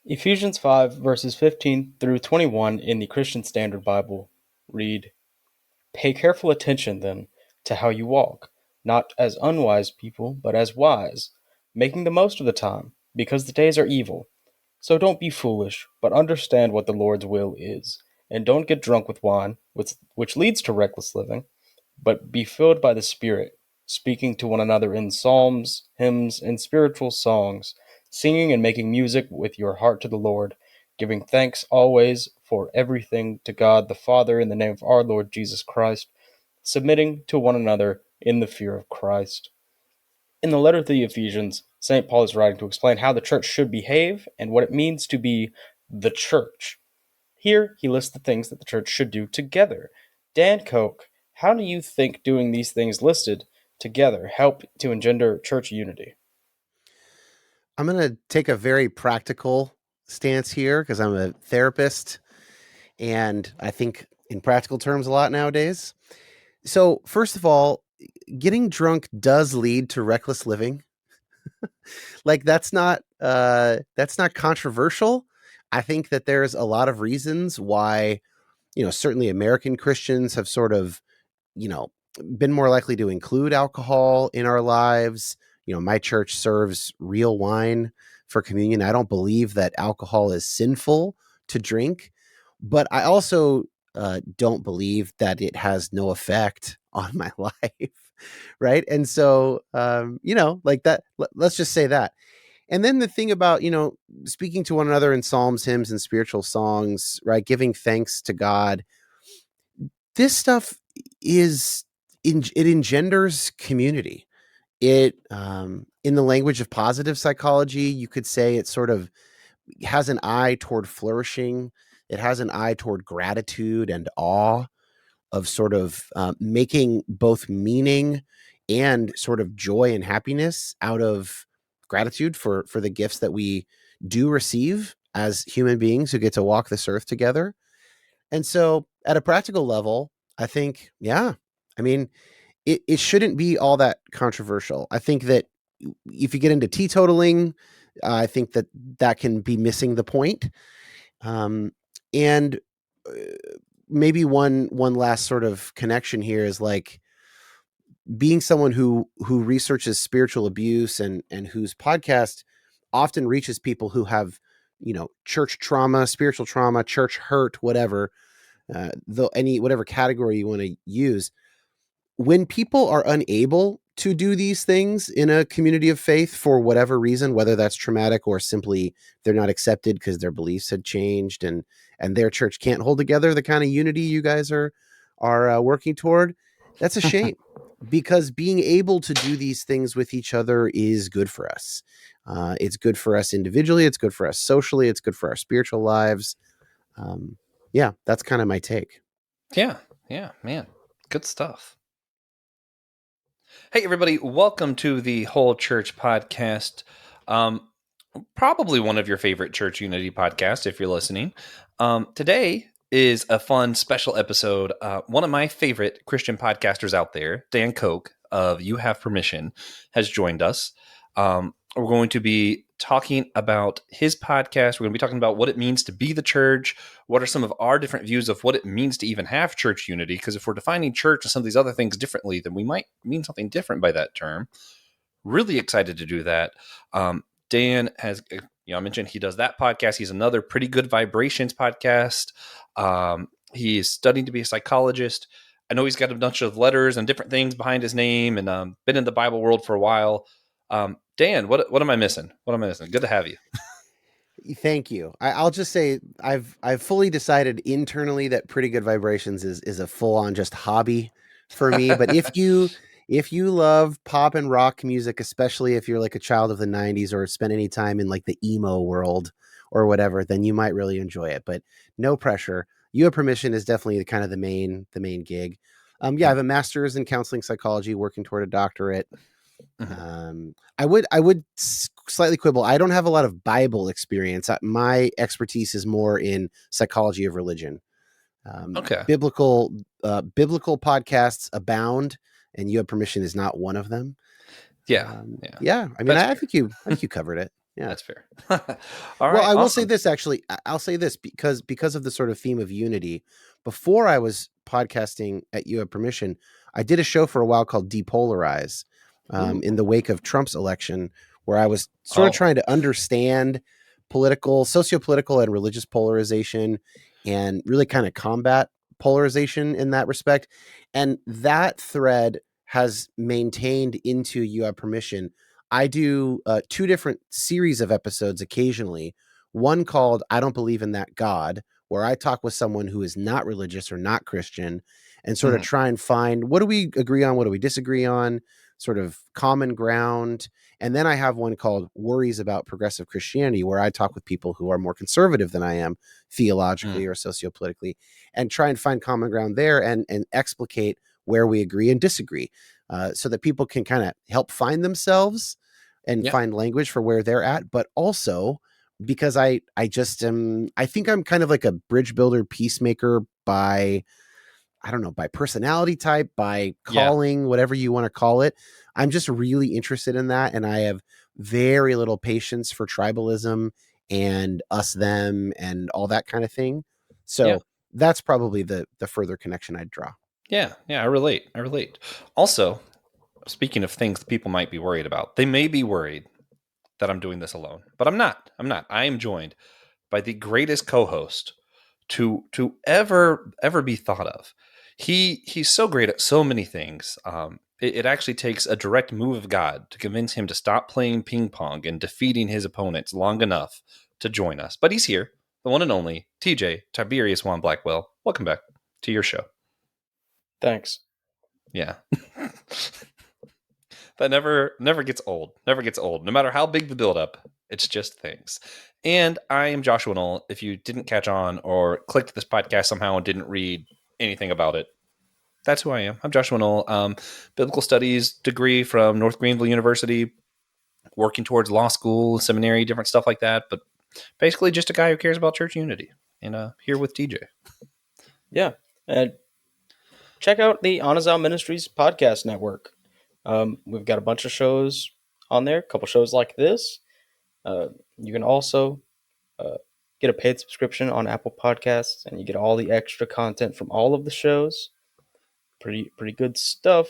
Ephesians 5, verses 15 through 21 in the Christian Standard Bible read, "Pay careful attention, then, to how you walk, not as unwise people, but as wise, making the most of the time, because the days are evil. So don't be foolish, but understand what the Lord's will is, and don't get drunk with wine, which leads to reckless living, but be filled by the Spirit, speaking to one another in psalms, hymns, and spiritual songs, singing and making music with your heart to the Lord, giving thanks always for everything to God the Father in the name of our Lord Jesus Christ, submitting to one another in the fear of Christ." In the letter to the Ephesians, St. Paul is writing to explain how the church should behave and what it means to be the church. Here, he lists the things that the church should do together. Dan Koch, how do you think doing these things listed together help to engender church unity? I'm going to take a very practical stance here because I'm a therapist and I think in practical terms a lot nowadays. So, first of all, getting drunk does lead to reckless living. Like that's not controversial. I think that there's a lot of reasons why, certainly American Christians have sort of, you know, been more likely to include alcohol in our lives. My church serves real wine for communion. I don't believe that alcohol is sinful to drink, but I also don't believe that it has no effect on my life. Right. And so, like that, let's just say that. And then the thing about, speaking to one another in psalms, hymns, and spiritual songs, right? Giving thanks to God. This stuff it engenders community. It, in the language of positive psychology, you could say it sort of has an eye toward flourishing. It has an eye toward gratitude and awe of sort of making both meaning and sort of joy and happiness out of gratitude for the gifts that we do receive as human beings who get to walk this earth together. And so at a practical level, I think, yeah, I mean, it shouldn't be all that controversial. I think that if you get into teetotaling, I think that can be missing the point. And uh, maybe one last sort of connection here is like being someone who researches spiritual abuse and whose podcast often reaches people who have church trauma, spiritual trauma, church hurt, whatever, though any whatever category you want to use. When people are unable to do these things in a community of faith for whatever reason, whether that's traumatic or simply they're not accepted because their beliefs had changed and their church can't hold together the kind of unity you guys are working toward, that's a shame because being able to do these things with each other is good for us. It's good for us individually. It's good for us socially. It's good for our spiritual lives. Yeah, that's kind of my take. Yeah, man. Good stuff. Hey, everybody. Welcome to the Whole Church Podcast. Probably one of your favorite church unity podcasts if you're listening. Today is a fun special episode. One of my favorite Christian podcasters out there, Dan Koch of You Have Permission, has joined us. We're going to be talking about his podcast. We're going to be talking about what it means to be the church. What are some of our different views of what it means to even have church unity? Because if we're defining church and some of these other things differently, then we might mean something different by that term. Really excited to do that. Dan has, I mentioned he does that podcast. He's another Pretty Good Vibrations podcast. He is studying to be a psychologist. I know he's got a bunch of letters and different things behind his name and been in the Bible world for a while. Dan, what am I missing? What am I missing? Good to have you. Thank you. I'll just say I've fully decided internally that Pretty Good Vibrations is a full on just hobby for me. But if you love pop and rock music, especially if you're like a child of the '90s or spent any time in like the emo world or whatever, then you might really enjoy it. But no pressure. You Have Permission is definitely kind of the main gig. Yeah, I have a master's in counseling psychology, working toward a doctorate. I would slightly quibble. I don't have a lot of Bible experience. My expertise is more in psychology of religion. Okay. Biblical podcasts abound, and You Have Permission is not one of them. Yeah. Yeah. I mean, I think you covered it. Yeah. That's fair. All Well, right. I will say Awesome. this actually. I'll say this because of the sort of theme of unity. Before I was podcasting at You Have Permission, I did a show for a while called Depolarize, Ooh. in the wake of Trump's election, where I was sort of Oh. trying to understand political, socio-political, and religious polarization, and really kind of combat polarization in that respect. And that thread has maintained into You Have Permission. I do 2 different series of episodes occasionally. One called I Don't Believe in That God, where I talk with someone who is not religious or not Christian and sort of Mhm. try and find what do we agree on, what do we disagree on, sort of common ground. And then I have one called Worries About Progressive Christianity, where I talk with people who are more conservative than I am theologically or sociopolitically and try and find common ground there and explicate where we agree and disagree, so that people can kind of help find themselves and Yeah. find language for where they're at, but also because I just am, I think I'm kind of like a bridge builder peacemaker by, I don't know, by personality type, by Yeah. calling, whatever you want to call it. I'm just really interested in that. And I have very little patience for tribalism and us, them, and all that kind of thing. Yeah. So that's probably the further connection I'd draw. Yeah. I relate. Also, speaking of things that people might be worried about, they may be worried that I'm doing this alone, but I'm not. I am joined by the greatest co-host to ever be thought of. He's so great at so many things. It actually takes a direct move of God to convince him to stop playing ping pong and defeating his opponents long enough to join us. But he's here, the one and only TJ Tiberius Juan Blackwell. Welcome back to your show. Thanks. Yeah. That never gets old. Never gets old. No matter how big the buildup, it's just things. And I am Joshua Knoll. If you didn't catch on or clicked this podcast somehow and didn't read anything about it, that's who I am. I'm Joshua Knoll. Biblical studies degree from North Greenville University, working towards law school, seminary, different stuff like that. But basically just a guy who cares about church unity. And here with TJ. Yeah. And check out the Anazao Ministries podcast network. We've got a bunch of shows on there, a couple shows like this. You can also get a paid subscription on Apple Podcasts, and you get all the extra content from all of the shows. Pretty good stuff.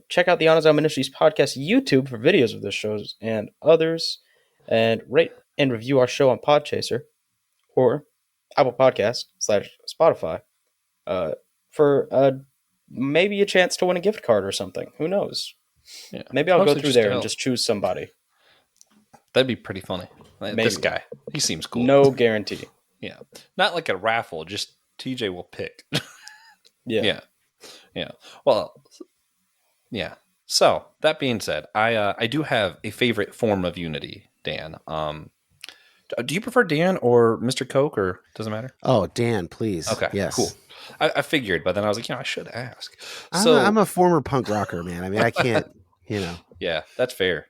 Check out the Anazao Ministries podcast YouTube for videos of the shows and others, and rate and review our show on Podchaser or Apple Podcast / Spotify for maybe a chance to win a gift card or something. Who knows? Yeah. Maybe I'll go Mostly through just to there and help. just choose somebody. That'd be pretty funny. Maybe. This guy, he seems cool. No guarantee. Yeah. Not like a raffle, just TJ will pick. Yeah. Yeah. Well, yeah. So that being said, I do have a favorite form of unity, Dan. Do you prefer Dan or Mr. Coke, or doesn't matter? Oh, Dan, please. Okay, Yes. cool. I figured, but then I was like, I should ask. I'm a former punk rocker, man. I mean, I can't, Yeah, that's fair.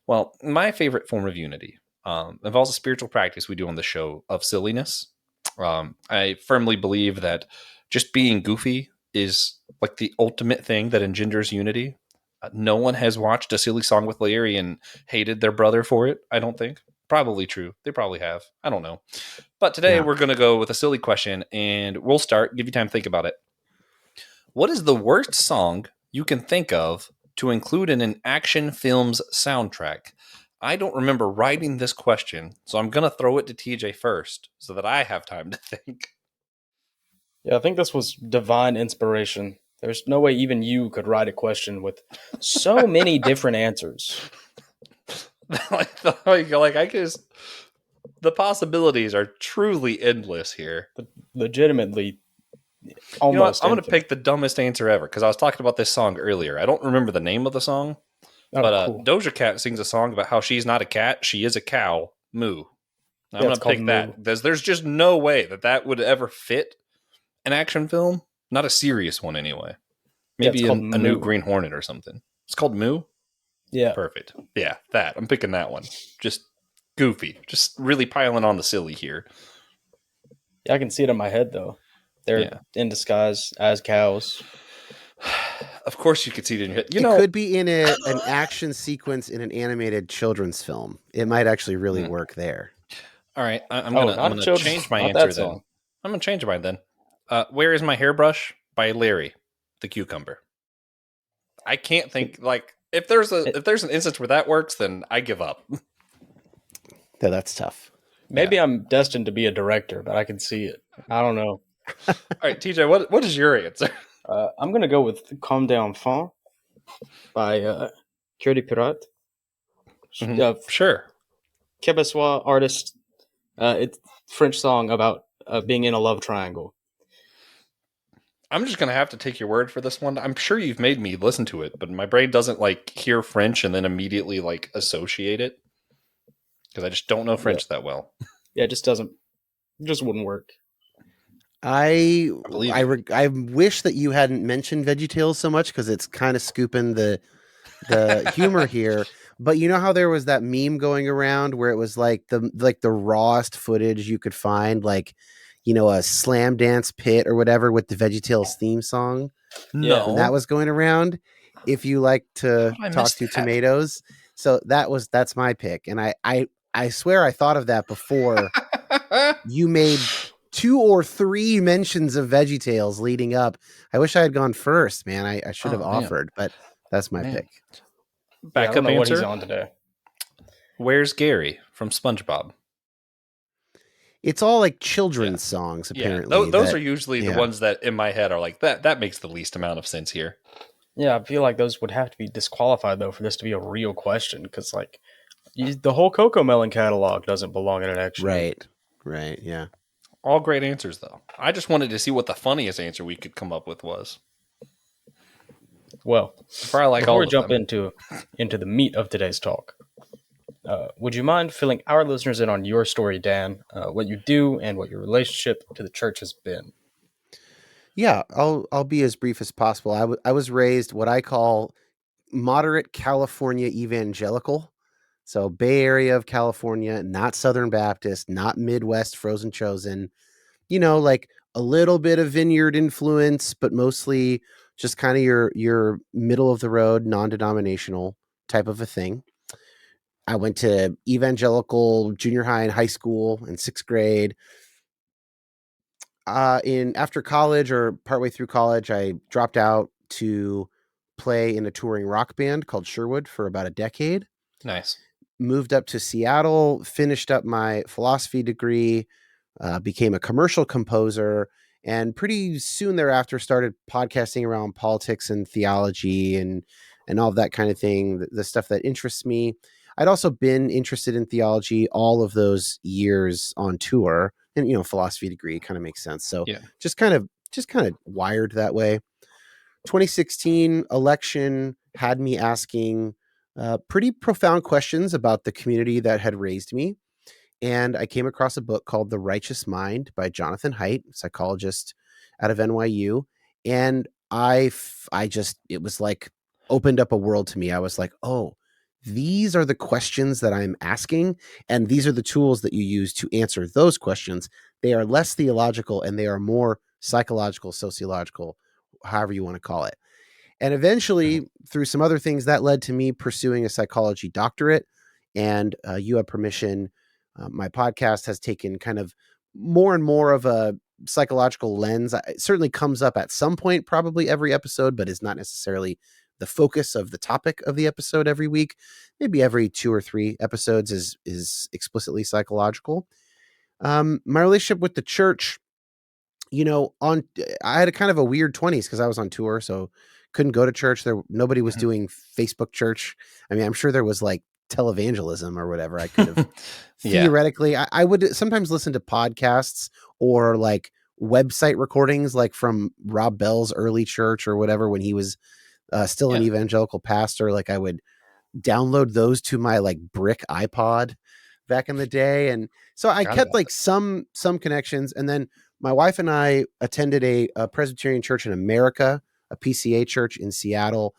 Well, my favorite form of unity involves a spiritual practice we do on the show of silliness. I firmly believe that just being goofy is like the ultimate thing that engenders unity. No one has watched A Silly Song with Larry and hated their brother for it, I don't think. Probably true. They probably have. I don't know. But today we're going to go with a silly question, and we'll start. Give you time to think about it. What is the worst song you can think of to include in an action film's soundtrack? I don't remember writing this question, so I'm going to throw it to TJ first so that I have time to think. Yeah, I think this was divine inspiration. There's no way even you could write a question with so many different answers. like I just, the possibilities are truly endless here. Legitimately, almost. I'm going to pick the dumbest answer ever because I was talking about this song earlier. I don't remember the name of the song, but cool. Doja Cat sings a song about how she's not a cat, she is a cow. Moo. I'm going to pick that. There's just no way that would ever fit an action film, not a serious one anyway. Maybe a new Green Hornet or something. It's called Moo? Yeah. Perfect. Yeah, that. I'm picking that one. Just goofy. Just really piling on the silly here. Yeah, I can see it in my head, though. They're in disguise as cows. Of course, you could see it in your head. It could be in an action sequence in an animated children's film. It might actually really work there. All right, I'm Oh, gonna not change my not answer that then. song. I'm gonna change mine then. Where is my hairbrush by Larry the Cucumber? I can't think like if there's an instance where that works, then I give up. Yeah, that's tough. Maybe I'm destined to be a director, but I can see it. I don't know. All right, TJ, what is your answer? I'm gonna go with "Calm Down, Fon" by Cœur de Pirate. Sure. Québécois artist. It's a French song about being in a love triangle. I'm just gonna have to take your word for this one. I'm sure you've made me listen to it, but my brain doesn't like hear French and then immediately like associate it because I just don't know French that well. Yeah, it just wouldn't work. I believe wish that you hadn't mentioned VeggieTales so much because it's kind of scooping the humor here. But you know how there was that meme going around where it was like the rawest footage you could find, like, you know, a slam dance pit or whatever with the VeggieTales theme song. No, And that was going around. If you like to How did I talk miss to that? tomatoes, so that's my pick. And I swear I thought of that before you made 2 or 3 mentions of VeggieTales leading up. I wish I had gone first, man. I should have offered, but that's my pick. I Backup don't know what he's answer. on today. Where's Gary from SpongeBob? It's all like children's songs, apparently. Yeah, those are usually the ones that in my head are like that makes the least amount of sense here. Yeah, I feel like those would have to be disqualified though for this to be a real question because like the whole Coco Melon catalog doesn't belong in an action. Right, yeah. All great answers though. I just wanted to see what the funniest answer we could come up with was. Well, Probably like before all we of jump them. into the meat of today's talk, would you mind filling our listeners in on your story, Dan? What you do and what your relationship to the church has been? Yeah, I'll be as brief as possible. I was raised what I call moderate California evangelical. So Bay Area of California, not Southern Baptist, not Midwest Frozen Chosen. You know, like a little bit of vineyard influence, but mostly just kind of your middle of the road, non-denominational type of a thing. I went to evangelical junior high and high school in 6th grade. After college or partway through college, I dropped out to play in a touring rock band called Sherwood for about a decade. Nice. Moved up to Seattle, finished up my philosophy degree, became a commercial composer, and pretty soon thereafter started podcasting around politics and theology and all of that kind of thing, the stuff that interests me. I'd also been interested in theology all of those years on tour, and, you know, philosophy degree kind of makes sense. So just kind of wired that way. 2016 election had me asking pretty profound questions about the community that had raised me. And I came across a book called The Righteous Mind by Jonathan Haidt, psychologist out of NYU. And it was like opened up a world to me. I was like, oh, these are the questions that I'm asking. And these are the tools that you use to answer those questions. They are less theological and they are more psychological, sociological, however you want to call it. And eventually, through some other things, that led to me pursuing a psychology doctorate. And you have permission. My podcast has taken kind of more and more of a psychological lens. It certainly comes up at some point, probably every episode, but is not necessarily the focus of the topic of the episode every week. Maybe every 2 or 3 episodes is explicitly psychological. My relationship with the church, you know, I had a kind of a weird 20s because I was on tour, so couldn't go to church. Nobody was doing Facebook church. I mean, I'm sure there was like televangelism or whatever. I could have theoretically, I would sometimes listen to podcasts or like website recordings, like from Rob Bell's early church or whatever, when he was still an evangelical pastor. Like I would download those to my like brick iPod back in the day. And so I kept like some connections. And then my wife and I attended a Presbyterian church in America, a PCA church in Seattle.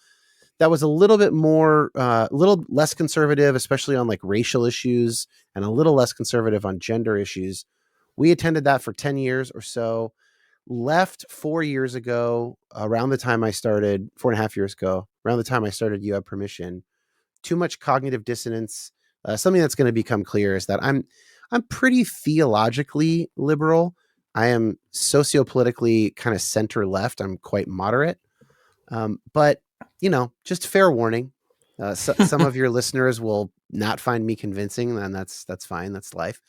That was a little bit more, a little less conservative, especially on like racial issues, and a little less conservative on gender issues. We attended that for 10 years or so. left 4 years ago, around the time I started, 4.5 years ago, around the time I started You Have Permission. Too much cognitive dissonance. Something that's going to become clear is that I'm pretty theologically liberal. I am sociopolitically kind of center left. I'm quite moderate. But, just fair warning. Some of your listeners will not find me convincing, and that's fine. That's life.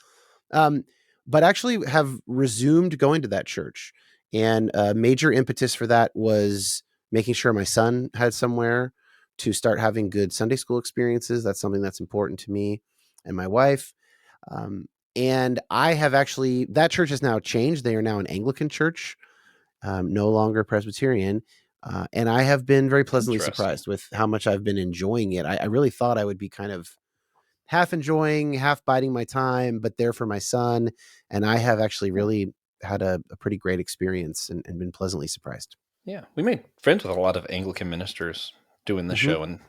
But actually have resumed going to that church. And a major impetus for that was making sure my son had somewhere to start having good Sunday school experiences. That's something that's important to me and my wife. And I have actually, that church has now changed. They are now an Anglican church, no longer Presbyterian. And I have been very pleasantly surprised with how much I've been enjoying it. I really thought I would be kind of half enjoying, half biding my time, but there for my son. And I have actually really had a pretty great experience and been pleasantly surprised. Yeah. We made friends with a lot of Anglican ministers doing the show. And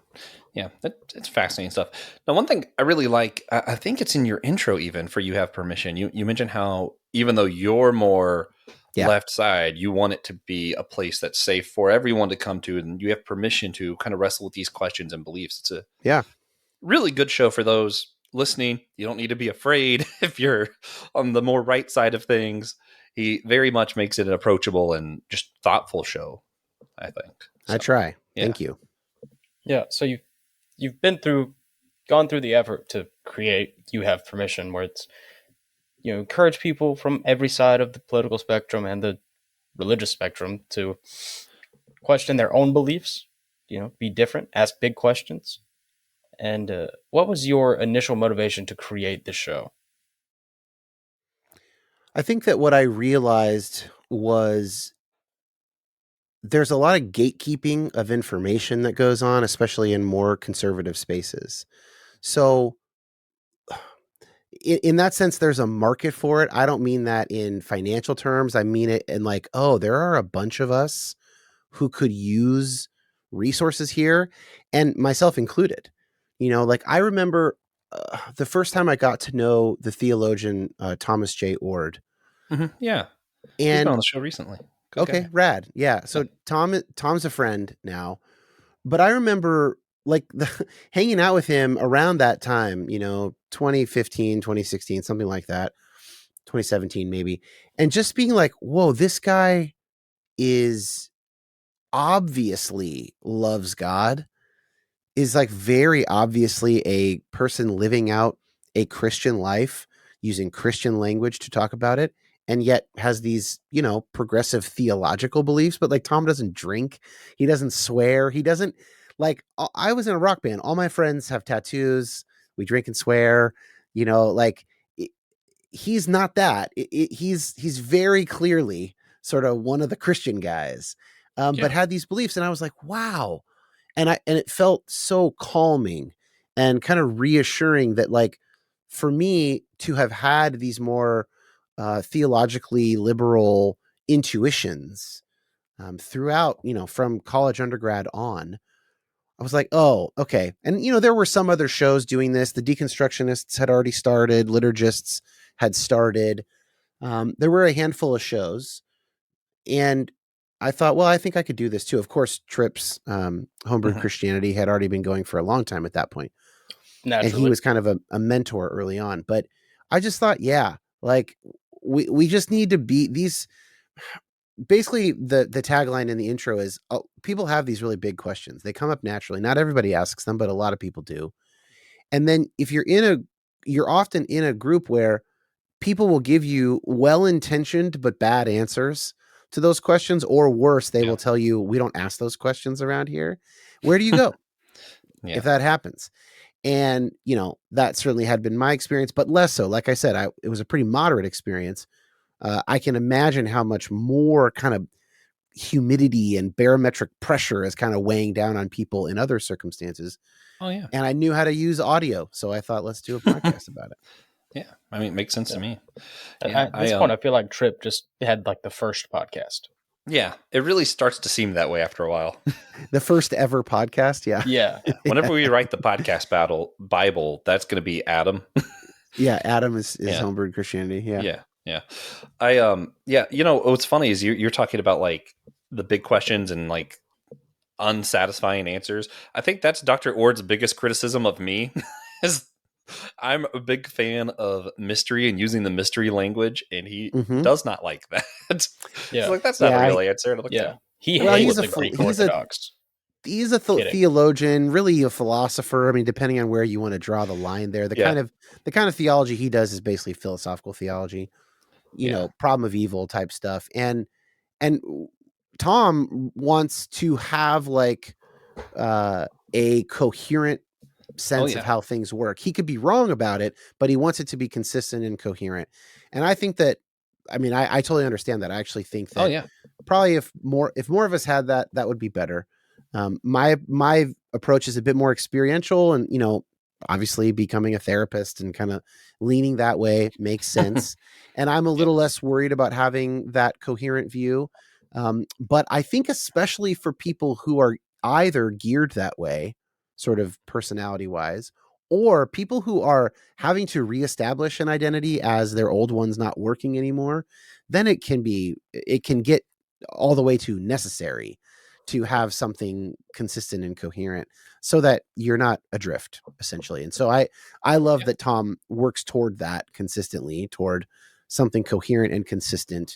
yeah, it's fascinating stuff. Now, one thing I really like, I think it's in your intro even for You Have Permission. You mentioned how even though you're more left side, you want it to be a place that's safe for everyone to come to, and you have permission to kind of wrestle with these questions and beliefs. It's a really good show for those listening. You don't need to be afraid if you're on the more right side of things. He very much makes it an approachable and just thoughtful show, I think. So, I try. Thank you. Yeah. So you've gone through the effort to create You Have Permission, where it's, encourage people from every side of the political spectrum and the religious spectrum to question their own beliefs, be different, ask big questions. And what was your initial motivation to create the show? I think that what I realized was there's a lot of gatekeeping of information that goes on, especially in more conservative spaces. So in that sense, there's a market for it. I don't mean that in financial terms. I mean it in like, there are a bunch of us who could use resources here, and myself included. I remember the first time I got to know the theologian Thomas J. Oord. Yeah. And he's been on the show recently. Good guy. Rad. Yeah. So Tom's a friend now, but I remember hanging out with him around that time, 2015, 2016, something like that, 2017 maybe, and just being like, whoa, this guy is obviously loves God, is like very obviously a person living out a Christian life using Christian language to talk about it, and yet has these, progressive theological beliefs. But like, Tom doesn't drink. He doesn't swear. He doesn't I was in a rock band. All my friends have tattoos. We drink and swear, he's not that. He's very clearly sort of one of the Christian guys, but had these beliefs. And I was like, wow. And it felt so calming and kind of reassuring that, like, for me to have had these more theologically liberal intuitions throughout, from college, undergrad on, I was like, oh, okay. And, there were some other shows doing this. The Deconstructionists had already started. Liturgists had started. There were a handful of shows. And I thought, well, I think I could do this too. Of course, Tripp's Homebrewed Christianity had already been going for a long time at that point. Naturally. And he was kind of a mentor early on. But I just thought, we just need to be these. Basically, the tagline in the intro is people have these really big questions. They come up naturally. Not everybody asks them, but a lot of people do. And then if you're often in a group where people will give you well-intentioned but bad answers to those questions, or worse, they will tell you, we don't ask those questions around here. Where do you go if that happens? And, that certainly had been my experience, but less so. Like I said, it was a pretty moderate experience. I can imagine how much more kind of humidity and barometric pressure is kind of weighing down on people in other circumstances. Oh, yeah. And I knew how to use audio. So I thought, let's do a podcast about it. Yeah. I mean, it makes sense to me. At this point, I feel like Tripp just had like the first podcast. Yeah. It really starts to seem that way after a while. The first ever podcast. Yeah. Yeah. Whenever we write the podcast Bible, that's going to be Adam. Yeah. Adam is Homebrewed Christianity. Yeah. Yeah. Yeah. Yeah, what's funny is you're talking about like the big questions and like unsatisfying answers. I think that's Dr. Ord's biggest criticism of me is I'm a big fan of mystery and using the mystery language, and he Hmm. does not like that. He's Yeah. like, that's not a Yeah, real answer. And I'm like, Yeah. He well, hates he's a the Greek he's a Orthodox. he's a Kidding. theologian, really a philosopher. I mean, depending on where you want to draw the line there, the Yeah. kind of theology he does is basically philosophical theology, problem of evil type stuff. And Tom wants to have like a coherent sense of how things work. He could be wrong about it, but he wants it to be consistent and coherent. And I think that, I mean, I totally understand that. I actually think that probably if more of us had that, that would be better. My approach is a bit more experiential, and obviously becoming a therapist and kind of leaning that way makes sense. And I'm a little less worried about having that coherent view. But I think especially for people who are either geared that way, sort of personality wise, or people who are having to reestablish an identity as their old one's not working anymore, then it can get all the way to necessary to have something consistent and coherent so that you're not adrift, essentially. And so I love that Tom works toward that consistently, toward something coherent and consistent.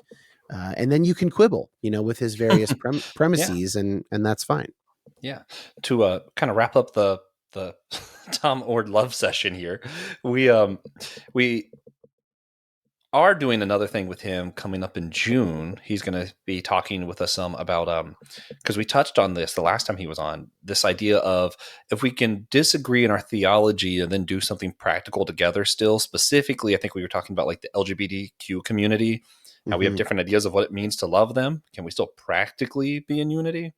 And then you can quibble, with his various premises, and that's fine. Yeah. To kind of wrap up the Tom Ord love session here, we are doing another thing with him coming up in June. He's going to be talking with us some about because we touched on this the last time he was on, this idea of if we can disagree in our theology and then do something practical together still. Specifically, I think we were talking about like the LGBTQ community, how we have different ideas of what it means to love them. Can we still practically be in unity?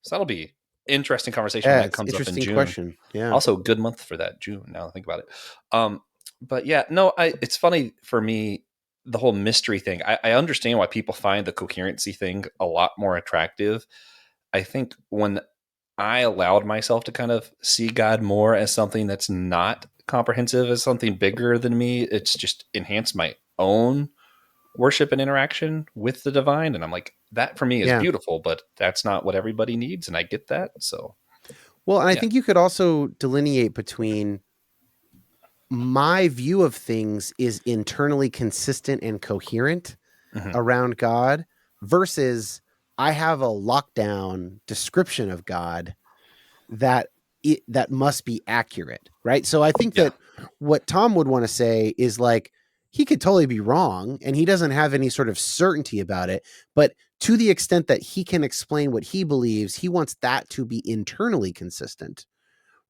So that'll be interesting conversation when that comes up in June. Question. Yeah. Also, good month for that, June. Now I think about it. But yeah, no, it's funny for me, the whole mystery thing. I understand why people find the coherency thing a lot more attractive. I think when I allowed myself to kind of see God more as something that's not comprehensive, as something bigger than me, it's just enhanced my own worship and interaction with the divine. And I'm like, that for me is beautiful, but that's not what everybody needs. And I get that. So, well, and I think you could also delineate between my view of things is internally consistent and coherent around God versus I have a lockdown description of God that must be accurate. Right. So I think that what Tom would want to say is like, he could totally be wrong and he doesn't have any sort of certainty about it, but to the extent that he can explain what he believes, he wants that to be internally consistent.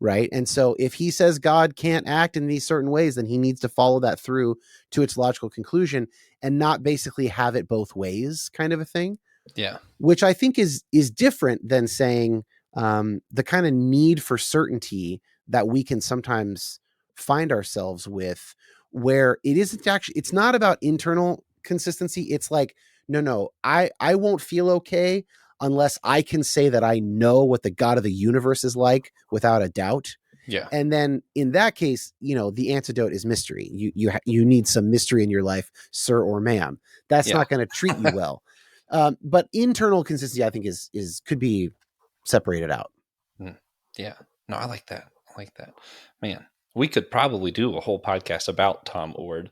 Right. And so if he says God can't act in these certain ways, then he needs to follow that through to its logical conclusion and not basically have it both ways kind of a thing. Yeah. Which I think is different than saying the kind of need for certainty that we can sometimes find ourselves with, where it isn't actually, it's not about internal consistency. It's like, no, I won't feel okay unless I can say that I know what the God of the universe is like without a doubt. Yeah. And then in that case, the antidote is mystery. You need some mystery in your life, sir or ma'am. That's not going to treat you well. But internal consistency, I think, is could be separated out. Yeah. No, I like that. Man, we could probably do a whole podcast about Tom Ord.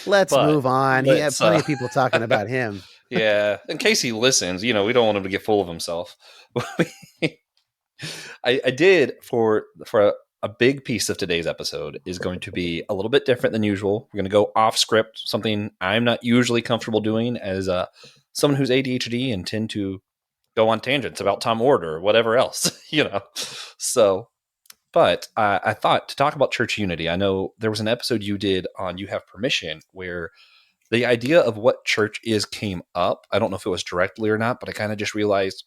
Let's move on. He had plenty of people talking about him. Yeah. In case he listens, we don't want him to get full of himself. I did for a big piece of today's episode is going to be a little bit different than usual. We're going to go off script, something I'm not usually comfortable doing as someone who's ADHD and tend to go on tangents about Tom Ord or whatever else, So, but I thought to talk about church unity. I know there was an episode you did on You Have Permission where the idea of what church is came up. I don't know if it was directly or not, but I kind of just realized,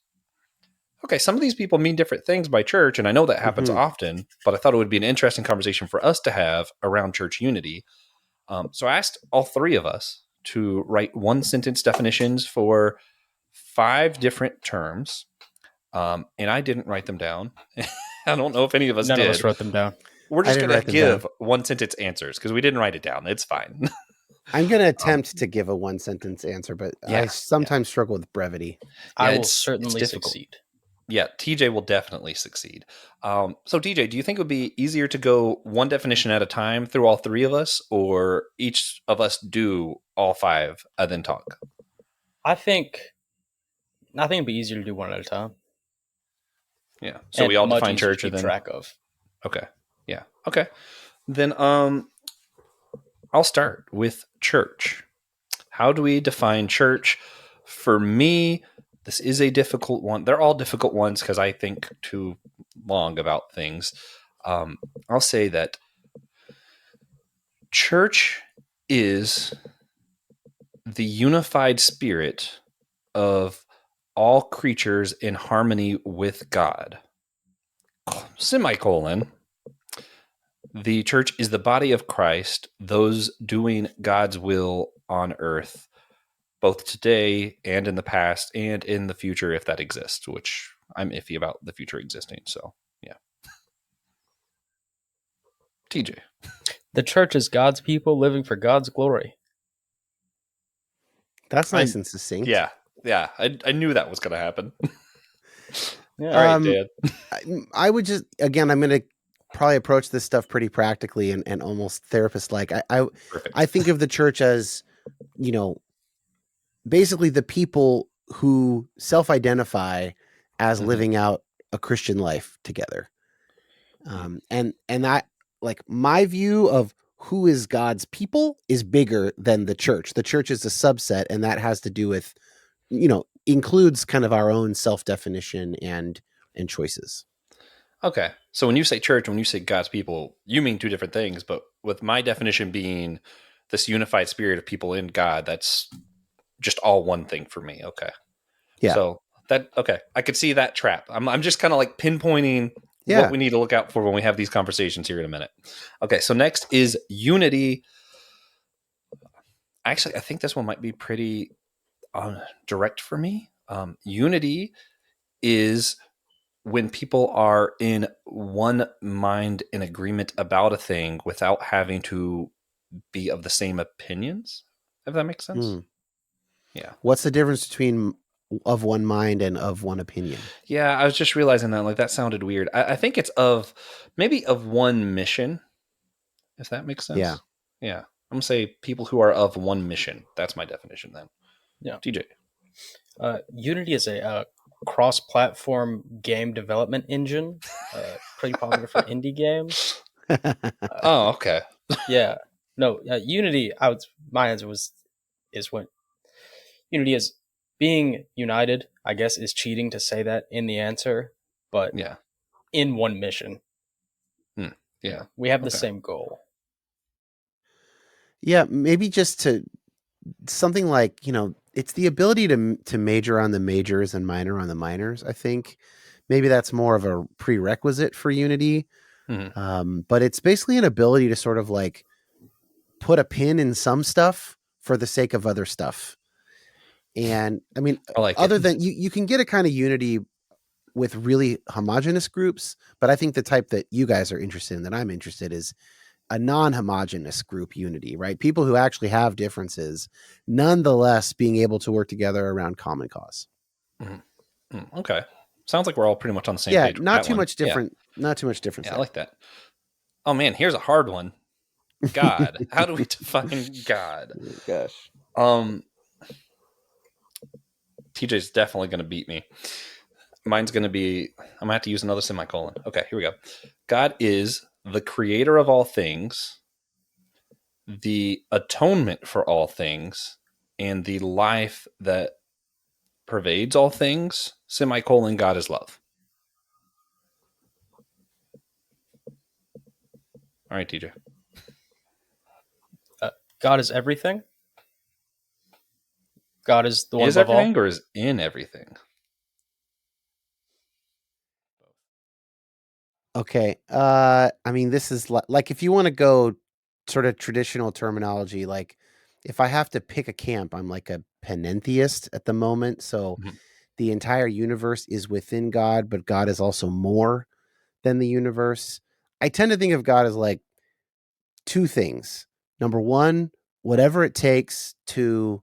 okay, some of these people mean different things by church, and I know that happens often, but I thought it would be an interesting conversation for us to have around church unity. So I asked all three of us to write one sentence definitions for 5 different terms, and I didn't write them down. I don't know if any of us did. None of us wrote them down. We're just going to give one sentence answers because we didn't write it down. It's fine. I'm going to attempt to give a one sentence answer, but I sometimes struggle with brevity. I will it's certainly difficult. succeed. Yeah, TJ will definitely succeed. So, TJ, do you think it would be easier to go one definition at a time through all three of us, or each of us do all five and then talk? I think it'd be easier to do one at a time. Yeah. So we all define church and then track of. Okay. Yeah. Okay. Then I'll start with church. How do we define church? For me, this is a difficult one. They're all difficult ones because I think too long about things. I'll say that church is the unified spirit of all creatures in harmony with God. Semicolon. The church is the body of Christ, those doing God's will on earth, both today and in the past and in the future, if that exists, which I'm iffy about the future existing. So, yeah. TJ. The church is God's people living for God's glory. That's nice and succinct. Yeah. Yeah. I knew that was going to happen. Yeah. All right, Dan. I would just, again, I'm going to probably approach this stuff pretty practically and almost therapist-like. I think of the church as, basically the people who self-identify as living out a Christian life together. And that, like, my view of who is God's people is bigger than the church. The church is a subset, and that has to do with, includes kind of our own self-definition and choices. Okay. So when you say church, when you say God's people, you mean two different things, but with my definition being this unified spirit of people in God, that's just all one thing for me. Okay. Yeah. So I could see that trap. I'm just kind of like pinpointing what we need to look out for when we have these conversations here in a minute. Okay. So next is unity. Actually, I think this one might be pretty direct for me. Unity is when people are in one mind in agreement about a thing without having to be of the same opinions, if that makes sense. Yeah. What's the difference between of one mind and of one opinion? Yeah, I was just realizing that sounded weird. I think it's of one mission, if that makes sense. Yeah. Yeah. I'm going to say people who are of one mission. That's my definition then. Yeah. TJ. Unity is a cross-platform game development engine, pretty popular for indie games. Oh, okay. Yeah. No, Unity, my answer is when Unity is being united, I guess, is cheating to say that in the answer, but yeah, in one mission. Yeah. We have the same goal. Yeah, maybe just to something like, it's the ability to major on the majors and minor on the minors. I think maybe that's more of a prerequisite for unity. But it's basically an ability to sort of like put a pin in some stuff for the sake of other stuff. And I mean, other than you can get a kind of unity with really homogenous groups, but I think the type that you guys are interested in, that I'm interested, is a non-homogenous group unity, right? People who actually have differences, nonetheless being able to work together around common cause. Okay. Sounds like we're all pretty much on the same page. Not too much different. Yeah. Not too much difference. Yeah, I like that. Oh man, here's a hard one. God. How do we define God? Gosh. TJ's definitely going to beat me. Mine's going to be, I'm going to have to use another semicolon. Okay, here we go. God is the creator of all things, the atonement for all things, and the life that pervades all things, semicolon, God is love. All right, TJ. God is everything? God is the one is above all? Is everything or is in everything? Okay. I mean, this is like if you want to go sort of traditional terminology, like if I have to pick a camp, I'm like a panentheist at the moment. So the entire universe is within God, but God is also more than the universe. I tend to think of God as like two things. Number one, whatever it takes to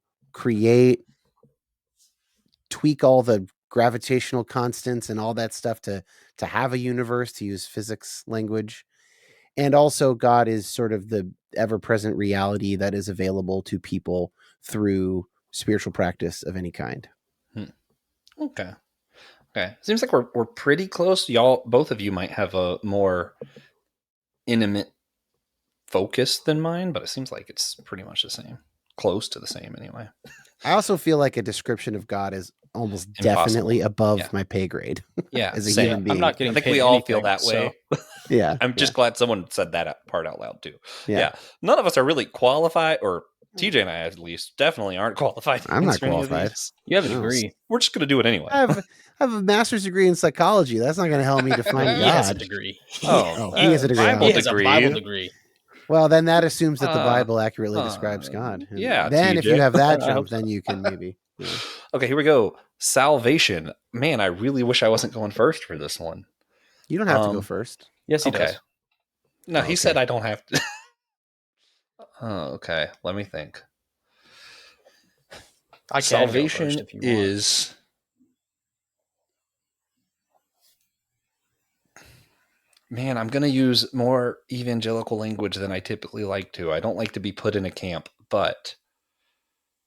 tweak all the gravitational constants and all that stuff to have a universe, to use physics language. And also God is sort of the ever-present reality that is available to people through spiritual practice of any kind. Okay. Seems like we're pretty close. Both of you might have a more intimate focus than mine, but it seems like it's pretty much the same. Close to the same anyway. I also feel like a description of God is almost Impossible. definitely above Yeah. my pay grade Yeah. as a same. human being. I'm not I getting think paid we all anything, feel that way. so Yeah. I'm just glad someone said that part out loud too. Yeah. Yeah. None of us are really qualified, or TJ and I at least definitely aren't qualified. to I'm not answer any of qualified. these. you have a No. degree. We're just going to do it anyway. I have a master's degree in psychology. That's not going to help me define He has a God. degree. Oh, he has a degree. Bible He has a degree. Bible degree. Well, then that assumes that the Uh, Bible accurately describes God. And yeah, then if TJ. you have that I jump, hope so. then you can maybe. Yeah. Okay, here we go. Salvation. Man, I really wish I wasn't going first for this one. You don't have to go first. Yes, he Okay. does. No, Oh, he okay. said I don't have to. Oh, okay. Let me think. I can Salvation go first if you want. is. Man, I'm going to use more evangelical language than I typically like to. I don't like to be put in a camp, but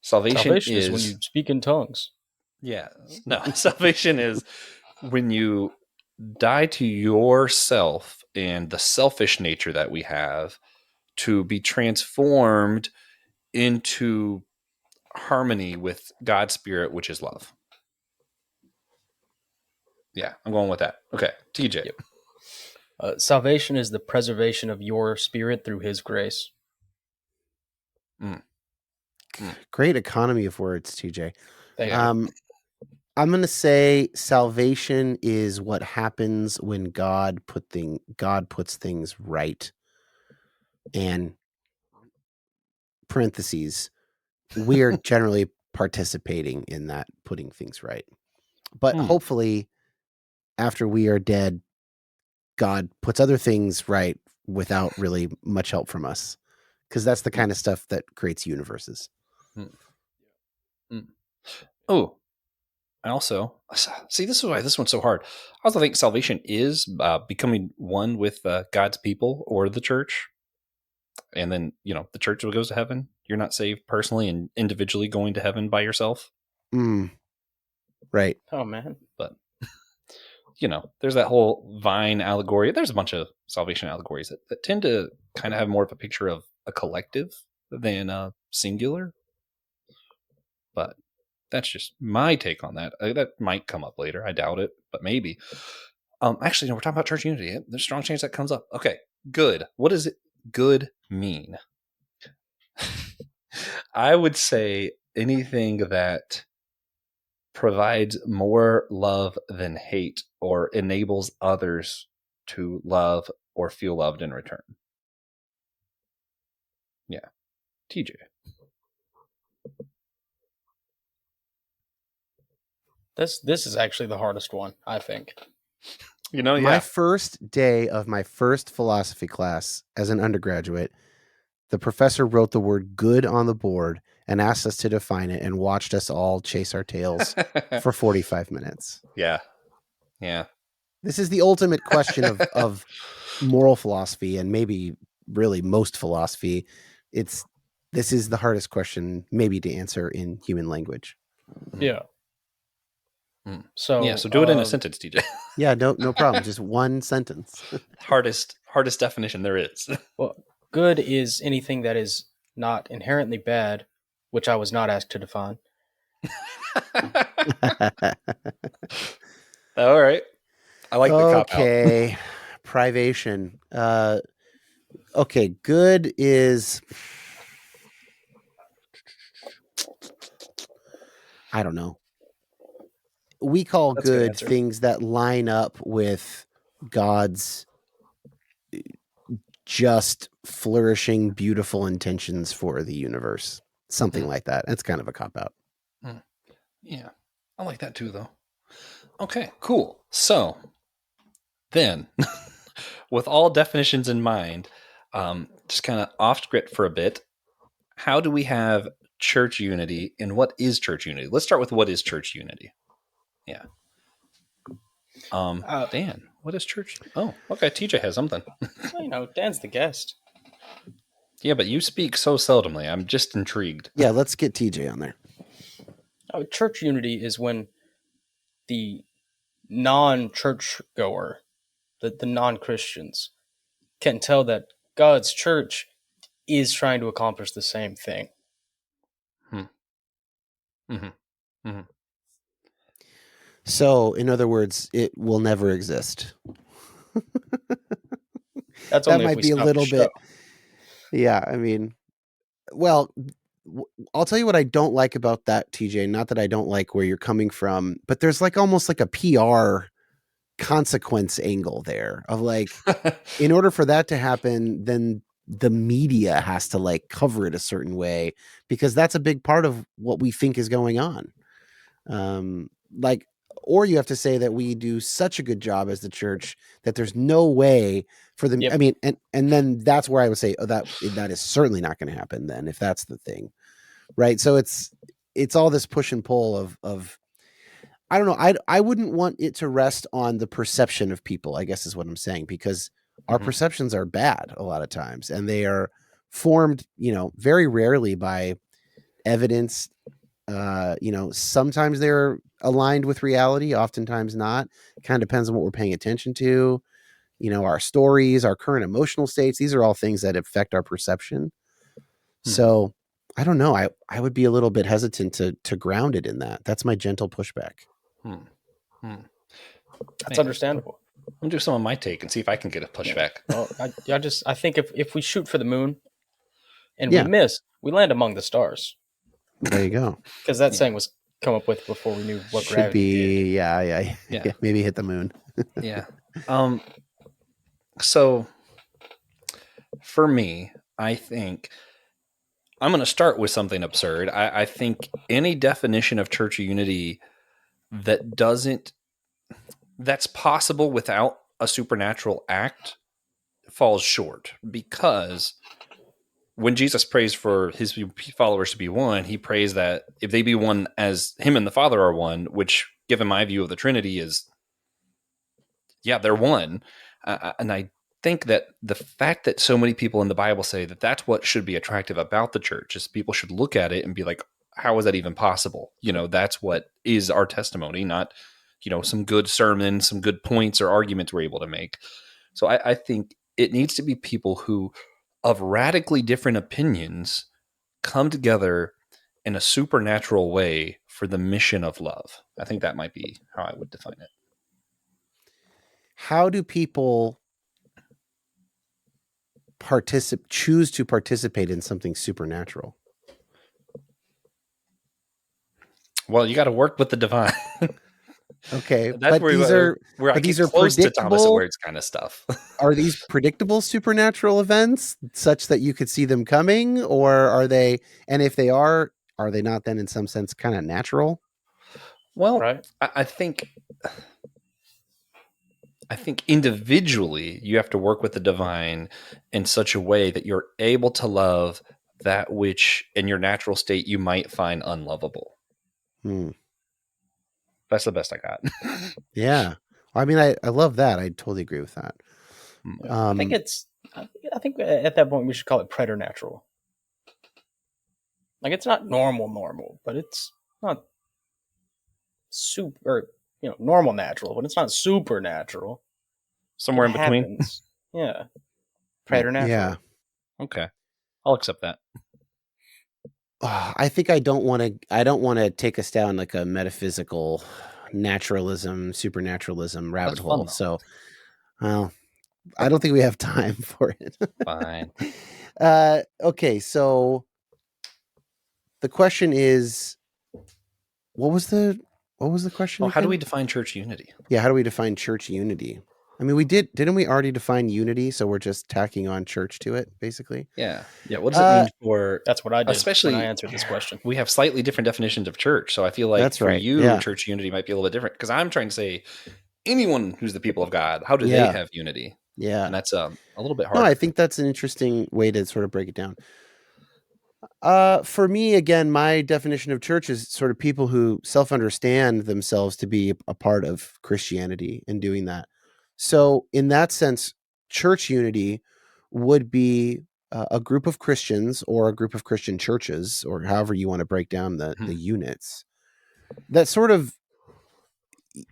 salvation is when you speak in tongues. Yeah. No, salvation is when you die to yourself and the selfish nature that we have to be transformed into harmony with God's spirit, which is love. Yeah, I'm going with that. Okay, TJ. Yep. Salvation is the preservation of your spirit through his grace. Great economy of words, TJ. Thank you. I'm going to say salvation is what happens when God puts things right. And parentheses, we're generally participating in that putting things right. But hopefully after we are dead, God puts other things right without really much help from us. Because that's the kind of stuff that creates universes. Oh, I also see, this is why this one's so hard. I also think salvation is becoming one with God's people or the church. And then, the church goes to heaven. You're not saved personally and individually going to heaven by yourself. Right. Oh, man. But, there's that whole vine allegory. There's a bunch of salvation allegories that tend to kind of have more of a picture of a collective than a singular. But that's just my take on that. That might come up later. I doubt it, but maybe. Actually, no, we're talking about church unity. There's a strong chance that comes up. Okay, good. What does it good mean? I would say anything that provides more love than hate or enables others to love or feel loved in return. Yeah. TJ. This is actually the hardest one, I think. My first day of my first philosophy class as an undergraduate, the professor wrote the word good on the board and asked us to define it and watched us all chase our tails for 45 minutes. Yeah. Yeah. This is the ultimate question of moral philosophy and maybe really most philosophy. This is the hardest question maybe to answer in human language. Yeah. So do it in a sentence, TJ. Yeah, no problem. Just one sentence. Hardest definition there is. Well, good is anything that is not inherently bad, which I was not asked to define. All right. I like the cop out. Okay. Privation. Okay, good is, I don't know. We call That's a good good answer. things that line up with God's just flourishing, beautiful intentions for the universe. Something like that. It's kind of a cop-out. Yeah. I like that too, though. Okay, cool. So then, with all definitions in mind, just kind of off script for a bit, how do we have church unity, and what is church unity? Let's start with what is church unity. Yeah. Dan, what is church? Oh, okay. TJ has something. Dan's the guest. Yeah, but you speak so seldomly. I'm just intrigued. Yeah, let's get TJ on there. Church unity is when the non-church goer, the non-Christians, can tell that God's church is trying to accomplish the same thing. Mm-hmm. Mm-hmm. So, in other words, it will never exist. That's that only if might we be a stop little the show. bit. Yeah, I mean, well, I'll tell you what I don't like about that, TJ. Not that I don't like where you're coming from, but there's like almost like a PR consequence angle there of like, in order for that to happen, then the media has to like cover it a certain way because that's a big part of what we think is going on. Or you have to say that we do such a good job as the church that there's no way for them. Yep. I mean, and then that's where I would say, oh, that is certainly not going to happen then if that's the thing. Right. So it's all this push and pull of, I don't know. I wouldn't want it to rest on the perception of people, I guess is what I'm saying, because our perceptions are bad a lot of times and they are formed, very rarely by evidence. Sometimes they're aligned with reality, oftentimes not. It kind of depends on what we're paying attention to. Our stories, our current emotional states, these are all things that affect our perception. So I don't know. I would be a little bit hesitant to ground it in that. That's my gentle pushback. That's understandable. I'm do some of my take and see if I can get a pushback. Well, I think if we shoot for the moon and we miss, we land among the stars. There you go. Because that saying was come up with before we knew what Should gravity be, did. Yeah. Maybe hit the moon. Yeah. So for me, I think I'm going to start with something absurd. I think any definition of church unity that's possible without a supernatural act falls short, because when Jesus prays for his followers to be one, he prays that if they be one as him and the Father are one, which given my view of the Trinity is, yeah, they're one. And I think that the fact that so many people in the Bible say that that's what should be attractive about the church is people should look at it and be like, how is that even possible? That's what is our testimony, not, some good sermon, some good points or arguments we're able to make. So I think it needs to be people who, of radically different opinions, come together in a supernatural way for the mission of love. I think that might be how I would define it. How do people choose to participate in something supernatural? Well, you got to work with the divine. Okay, that's where these are close to Thomas and Words kind of stuff. Are these predictable supernatural events such that you could see them coming, or are they? And if they are they not then in some sense kind of natural? Well, right. I think individually you have to work with the divine in such a way that you're able to love that which in your natural state you might find unlovable. That's the best I got. Yeah. I mean, I love that. I totally agree with that. I think at that point we should call it preternatural. Like, it's not normal, but it's not super, normal natural, but it's not supernatural. Somewhere in between. Yeah. Preternatural. Yeah. Okay. I'll accept that. I think I don't want to take us down like a metaphysical naturalism, supernaturalism rabbit hole. Fun, so, well, I don't think we have time for it. Fine. Okay. So the question is, what was the question? How do we define church unity? Yeah. How do we define church unity? I mean, didn't we already define unity? So we're just tacking on church to it, basically. Yeah. What does it mean for? That's what I did. Especially when I answered this question. We have slightly different definitions of church, so I feel like that's right. you, church unity might be a little bit different, because I'm trying to say anyone who's the people of God, how do they have unity? Yeah, and that's a little bit hard. No, I think that's an interesting way to sort of break it down. For me, again, my definition of church is sort of people who self-understand themselves to be a part of Christianity and doing that. So in that sense, church unity would be a group of Christians or a group of Christian churches, or however you want to break down the units, that sort of,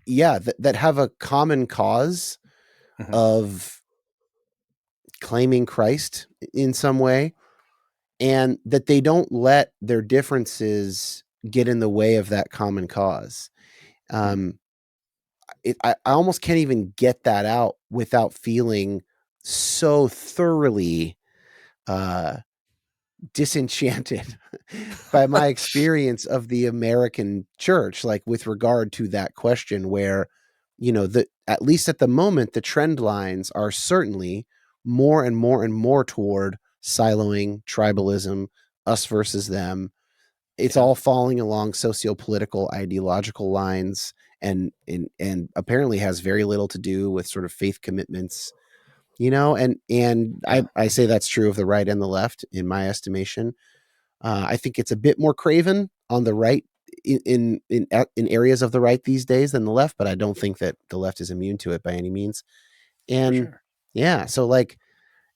that have a common cause of claiming Christ in some way, and that they don't let their differences get in the way of that common cause. I almost can't even get that out without feeling so thoroughly disenchanted by my experience of the American church, like with regard to that question, where, at least at the moment, the trend lines are certainly more and more and more toward siloing, tribalism, us versus them. It's all falling along socio-political, ideological lines, and apparently has very little to do with sort of faith commitments, and I say that's true of the right and the left, in my estimation. I think it's a bit more craven on the right in areas of the right these days than the left, but I don't think that the left is immune to it by any means. And so like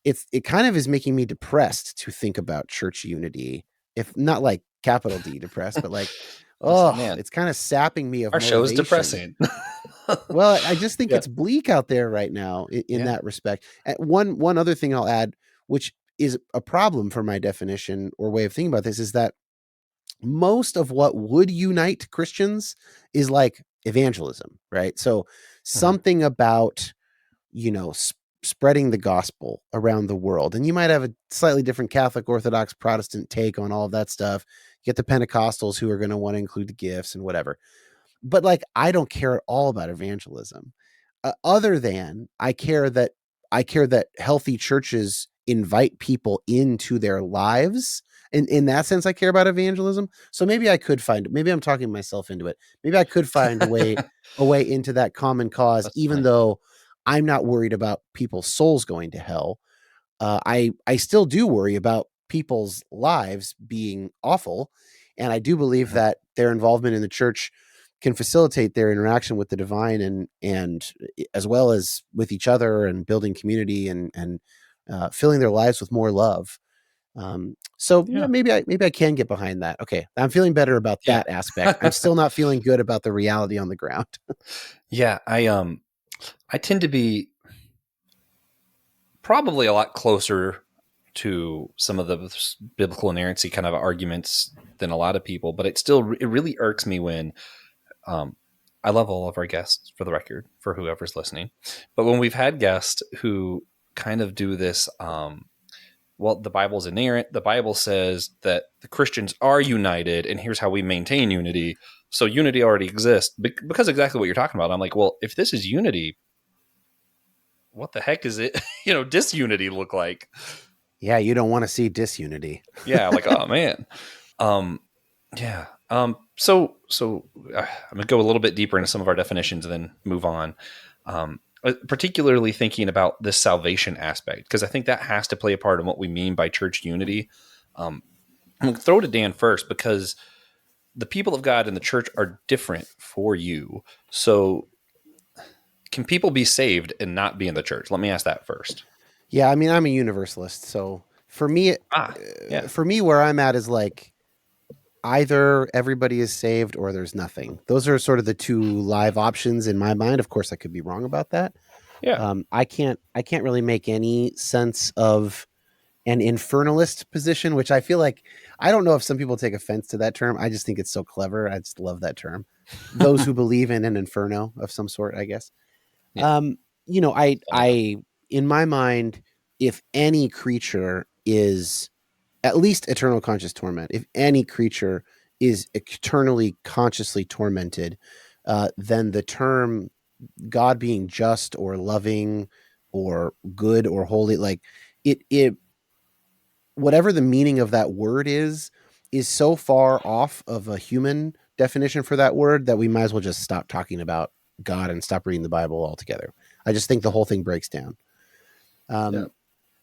it kind of is making me depressed to think about church unity, if not like capital D depressed, but like, man, it's kind of sapping me of our motivation. show is depressing. Well, I just think it's bleak out there right now in that respect. One other thing I'll add, which is a problem for my definition or way of thinking about this, is that most of what would unite Christians is like evangelism, right? So something about, spreading the gospel around the world. And you might have a slightly different Catholic, Orthodox, Protestant take on all of that stuff. You get the Pentecostals who are going to want to include the gifts and whatever. But like, I don't care at all about evangelism, other than I care that healthy churches invite people into their lives. And in that sense, I care about evangelism. So maybe maybe I'm talking myself into it. Maybe I could find a way into that common cause. That's even though I'm not worried about people's souls going to hell. I still do worry about people's lives being awful. And I do believe that their involvement in the church can facilitate their interaction with the divine and as well as with each other, and building community and filling their lives with more love. Maybe I can get behind that. Okay. I'm feeling better about that aspect. I'm still not feeling good about the reality on the ground. I tend to be probably a lot closer to some of the biblical inerrancy kind of arguments than a lot of people, but it really irks me when, I love all of our guests, for the record, for whoever's listening. But when we've had guests who kind of do this, the Bible's inerrant. The Bible says that the Christians are united, and here's how we maintain unity. So unity already exists because exactly what you're talking about. I'm like, well, if this is unity, what the heck is it? Disunity look like? Yeah, you don't want to see disunity. Yeah, like, oh man. So I'm gonna go a little bit deeper into some of our definitions and then move on. Particularly thinking about this salvation aspect, because I think that has to play a part in what we mean by church unity. I'm gonna throw to Dan first, because the people of God and the church are different for you. So can people be saved and not be in the church? Let me ask that first. Yeah, I mean, I'm a universalist, so for me, where I'm at is like, either everybody is saved or there's nothing. Those are sort of the two live options in my mind. Of course, I could be wrong about that. Yeah. I can't really make any sense of an infernalist position, which I feel like, I don't know if some people take offense to that term. I just think it's so clever. I just love that term. Those who believe in an inferno of some sort, I guess. Yeah. I in my mind, if any creature is at least eternal conscious torment, if any creature is eternally consciously tormented, then the term God being just or loving or good or holy, like it whatever the meaning of that word is so far off of a human definition for that word that we might as well just stop talking about God and stop reading the Bible altogether. I just think the whole thing breaks down.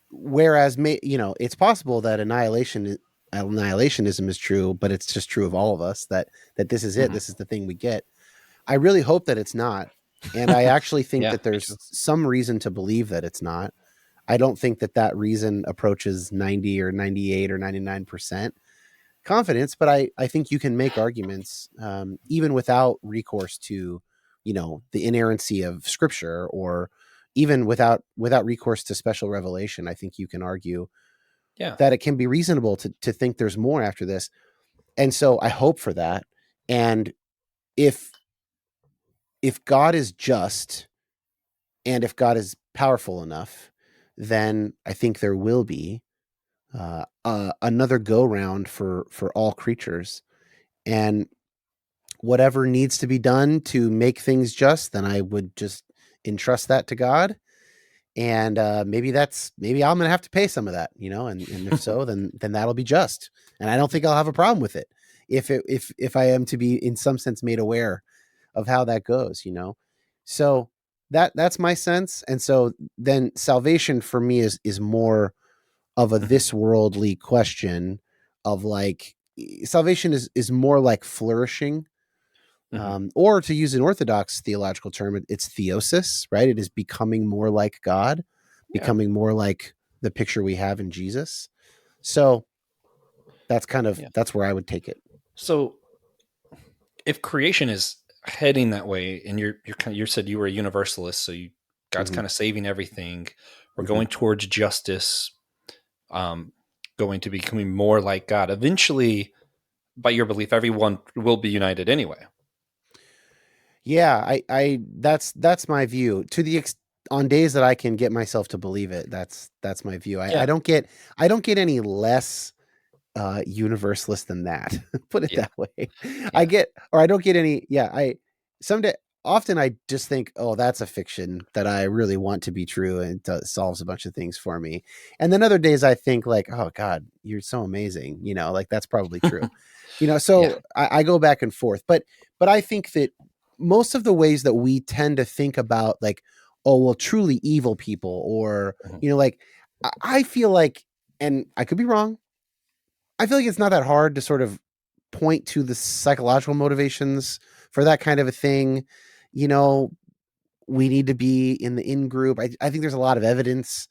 Whereas, it's possible that annihilation annihilationism is true, but it's just true of all of us that this is it. Mhm. This is the thing we get. I really hope that it's not. And I actually think Yeah, that me there's too. some reason to believe that it's not. I don't think that reason approaches 90 or 98 or 99% confidence, but I think you can make arguments even without recourse to, the inerrancy of scripture, or even without recourse to special revelation. I think you can argue Yeah. that it can be reasonable to think there's more after this. And so I hope for that. And if God is just, and if God is powerful enough, then I think there will be another go round for all creatures, and whatever needs to be done to make things just, then I would just entrust that to God. And maybe I'm gonna have to pay some of that, and if so, then that'll be just, and I don't think I'll have a problem with it if I am to be in some sense made aware of how that goes. So that's my sense. And so then salvation for me is more of a Mhm. this worldly question of like, salvation is more like flourishing, Mhm. or to use an orthodox theological term, it's theosis, right? It is becoming more like God, Yeah. becoming more like the picture we have in Jesus. So Yeah. that's where I would take it. So if creation is heading that way, and you said you were a universalist, so God's Mhm. kind of saving everything. We're Mhm. going towards justice, going to becoming more like God. Eventually, by your belief, everyone will be united anyway. Yeah, I that's my view. On days that I can get myself to believe it, that's my view. I Yeah. don't get any less universalist than that. Put it Yeah. that way. Yeah. I don't get any. Yeah, someday often I just think, oh, that's a fiction that I really want to be true, and it solves a bunch of things for me. And then other days I think like, oh God, you're so amazing. Like that's probably true. Yeah. So I go back and forth, but I think that most of the ways that we tend to think about like, oh well, truly evil people, or Mhm. like I feel like, and I could be wrong, I feel like it's not that hard to sort of point to the psychological motivations for that kind of a thing. You know, we need to be in the in group. I think there's a lot of evidence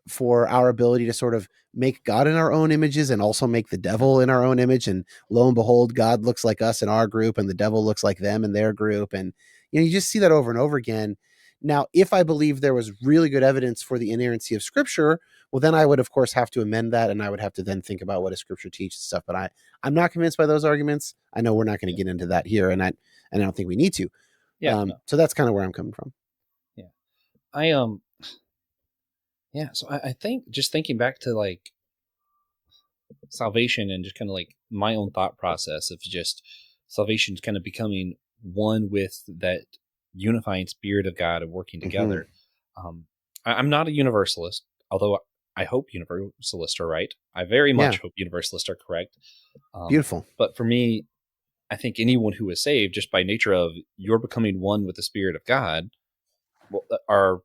for our ability to sort of make God in our own images and also make the devil in our own image. And lo and behold, God looks like us in our group and the devil looks like them in their group. And, you just see that over and over again. Now, if I believe there was really good evidence for the inerrancy of scripture, well, then I would, of course, have to amend that. And I would have to then think about what a scripture teaches and stuff. But I'm not convinced by those arguments. I know we're not going to get into that here. And I don't think we need to. Yeah. No. So that's kind of where I'm coming from. Yeah. I Yeah. So I think, just thinking back to like salvation, and just kind of like my own thought process of just salvation kind of becoming one with that unifying spirit of God and working Mhm. together. I'm not a universalist, although I hope universalists are right. I very Yeah. much hope universalists are correct. Beautiful. But for me, I think anyone who is saved, just by nature of you're becoming one with the Spirit of God, are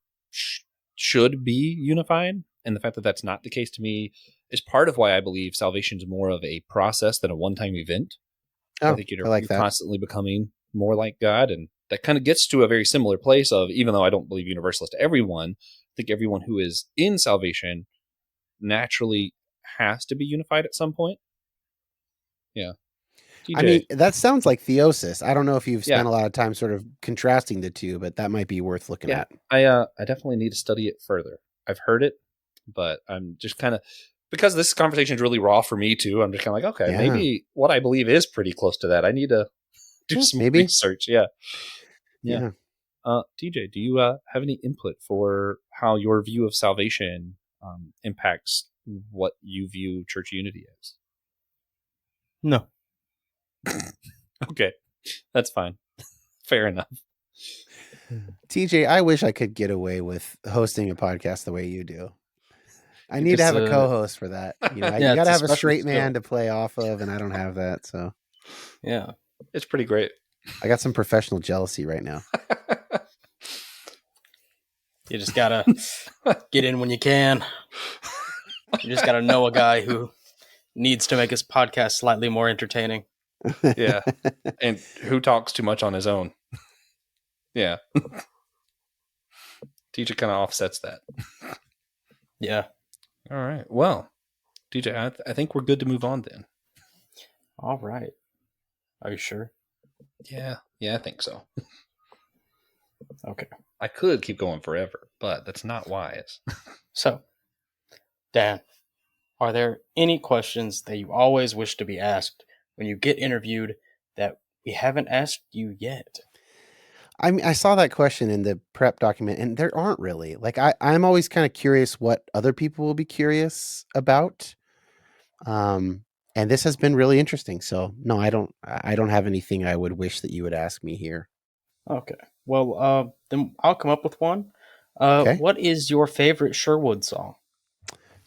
should be unified. And the fact that that's not the case to me is part of why I believe salvation is more of a process than a one-time event. I Oh, think I like you're that. constantly becoming more like God, and that kind of gets to a very similar place of, even though I don't believe universalist to everyone, I think everyone who is in salvation naturally has to be unified at some point. Yeah. I TJ. mean, that sounds like theosis. I don't know if you've Yeah. spent a lot of time sort of contrasting the two, but that might be worth looking Yeah. at. I definitely need to study it further. I've heard it, but I'm just kind of, because this conversation is really raw for me too. I'm just kind of like, okay, Yeah. maybe what I believe is pretty close to that. I need to do Yeah, some more maybe. research. Yeah. Yeah. Yeah. TJ, do you have any input for how your view of salvation impacts what you view church unity as? No. Okay, that's fine. Fair enough. TJ, I wish I could get away with hosting a podcast the way you do. I need to It's have a co-host for that. You yeah, got it's to a have a special straight skill. man to play off of, and I don't have that. So Yeah. It's pretty great. I got some professional jealousy right now. You just gotta get in when you can. You just gotta know a guy who needs to make his podcast slightly more entertaining. Yeah. And who talks too much on his own? Yeah. TJ kind of offsets that. Yeah. All right. Well, TJ, I think we're good to move on then. All right. Are you sure? Yeah. Yeah, I think so. Okay. I could keep going forever, but that's not wise. So, Dan, are there any questions that you always wish to be asked when you get interviewed that we haven't asked you yet? I mean, I saw that question in the prep document, and there aren't really. Like, I'm always kind of curious what other people will be curious about. And this has been really interesting. So no, I don't have anything I would wish that you would ask me here. Okay. Well, then I'll come up with one. Okay. What is your favorite Sherwood song?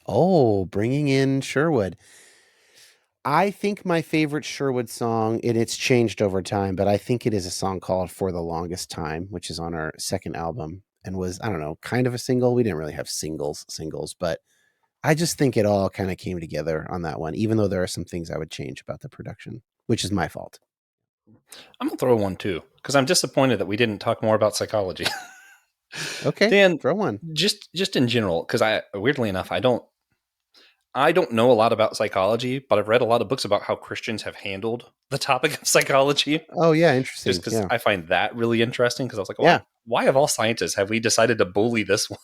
Oh, bringing in Sherwood. I think my favorite Sherwood song, and it's changed over time, but I think it is a song called For the Longest Time, which is on our second album and was, I don't know, kind of a single. We didn't really have singles, but I just think it all kind of came together on that one, even though there are some things I would change about the production, which is my fault. I'm going to throw one too, because I'm disappointed that we didn't talk more about psychology. Okay. Dan, throw one. Just in general, because weirdly enough, I don't know a lot about psychology, but I've read a lot of books about how Christians have handled the topic of psychology. Oh yeah, interesting. Just because yeah. I find that really interesting. Because I was like, Yeah. why of all scientists have we decided to bully this one?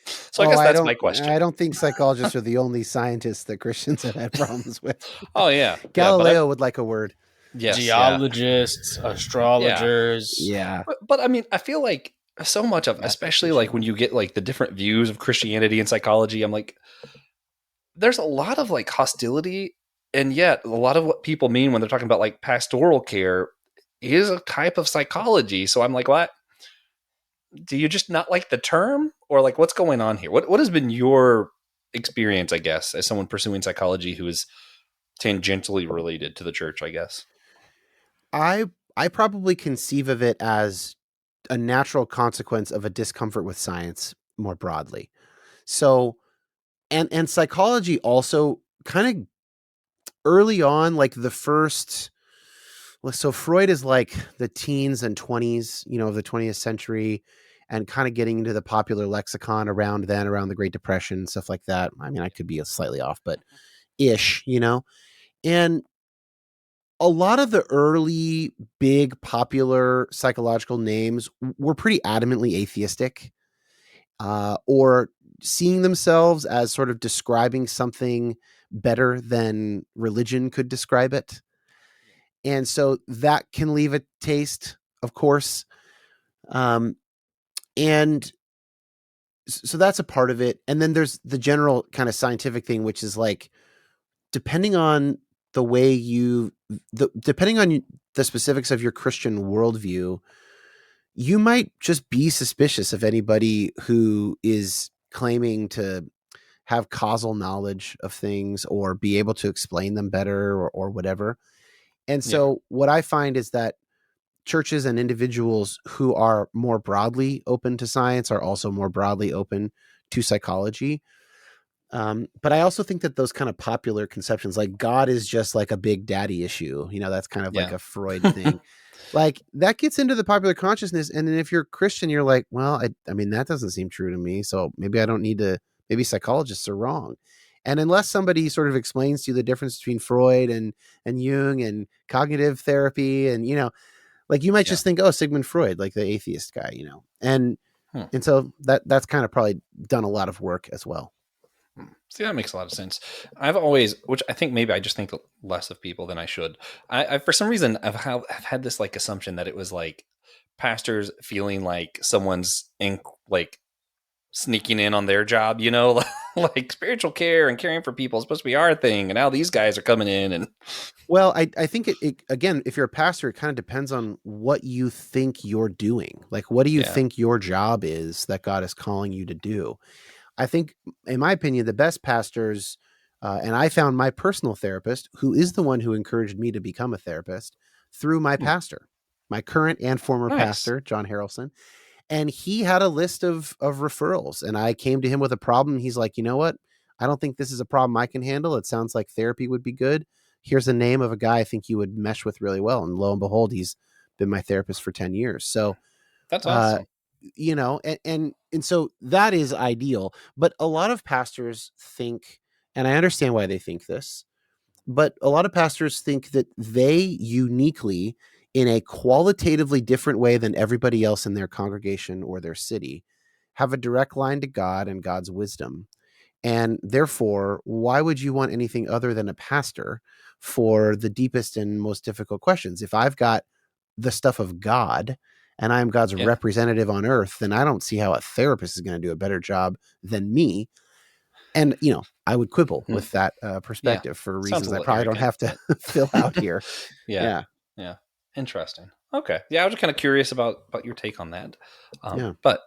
So I guess that's my question. I don't think psychologists are the only scientists that Christians have had problems with. Oh yeah, Galileo would like a word. Yes, Geologists, astrologers. Yeah. But I mean, I feel like so much of, especially like when you get like the different views of Christianity and psychology, I'm like, there's a lot of like hostility, and yet a lot of what people mean when they're talking about like pastoral care is a type of psychology. So I'm like, what? Do you just not like the term, or like what's going on here? What has been your experience, I guess, as someone pursuing psychology who is tangentially related to the church, I guess? I probably conceive of it as a natural consequence of a discomfort with science more broadly. So, and psychology also kind of early on, like the first, so Freud is like the teens and 20s, of the 20th century, and kind of getting into the popular lexicon around the Great Depression, stuff like that. I mean, I could be slightly off, but ish, and a lot of the early big popular psychological names were pretty adamantly atheistic, or seeing themselves as sort of describing something better than religion could describe it. And so that can leave a taste, of course. And so that's a part of it. And then there's the general kind of scientific thing, which is like, depending on the way depending on the specifics of your Christian worldview, you might just be suspicious of anybody who is claiming to have causal knowledge of things or be able to explain them better or whatever. And so what I find is that churches and individuals who are more broadly open to science are also more broadly open to psychology. But I also think that those kind of popular conceptions, like God is just like a big daddy issue, that's kind of like a Freud thing. Like that gets into the popular consciousness. And then if you're Christian, you're like, well, I mean, that doesn't seem true to me. So maybe I don't need to, maybe psychologists are wrong. And unless somebody sort of explains to you the difference between Freud and Jung and cognitive therapy, and, like you might just think, oh, Sigmund Freud, like the atheist guy, and so that's kind of probably done a lot of work as well. See, that makes a lot of sense. I've always, which I think maybe I just think less of people than I should. I for some reason, I've had this like assumption that it was like pastors feeling like someone's like sneaking in on their job, like spiritual care and caring for people is supposed to be our thing. And now these guys are coming in and. Well, I think it again, if you're a pastor, it kind of depends on what you think you're doing. Like, what do you think your job is that God is calling you to do? I think, in my opinion, the best pastors, and I found my personal therapist, who is the one who encouraged me to become a therapist, through my pastor, my current and former pastor, John Harrelson. And he had a list of referrals, and I came to him with a problem. He's like, you know what? I don't think this is a problem I can handle. It sounds like therapy would be good. Here's a name of a guy I think you would mesh with really well. And lo and behold, he's been my therapist for 10 years. So, That's awesome. you know, and so that is ideal. But a lot of pastors think, and I understand why they think this, but a lot of pastors think that they uniquely, in a qualitatively different way than everybody else in their congregation or their city, have a direct line to God and God's wisdom. And therefore, why would you want anything other than a pastor for the deepest and most difficult questions? If I've got the stuff of God and I'm God's Yeah. representative on earth, then I don't see how a therapist is going to do a better job than me. And, you know, I would quibble with that perspective for Sounds a reasons I little probably don't have to arrogant, fill out here. Yeah. Interesting. Okay. Yeah, I was just kind of curious about your take on that. Yeah. But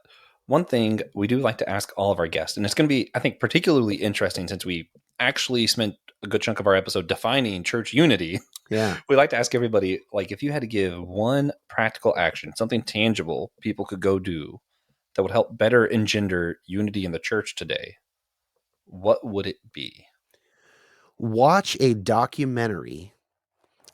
one thing we do like to ask all of our guests, and it's going to be, I think, particularly interesting since we actually spent a good chunk of our episode defining church unity. Yeah. We like to ask everybody, like, if you had to give one practical action, something tangible people could go do that would help better engender unity in the church today, what would it be? Watch a documentary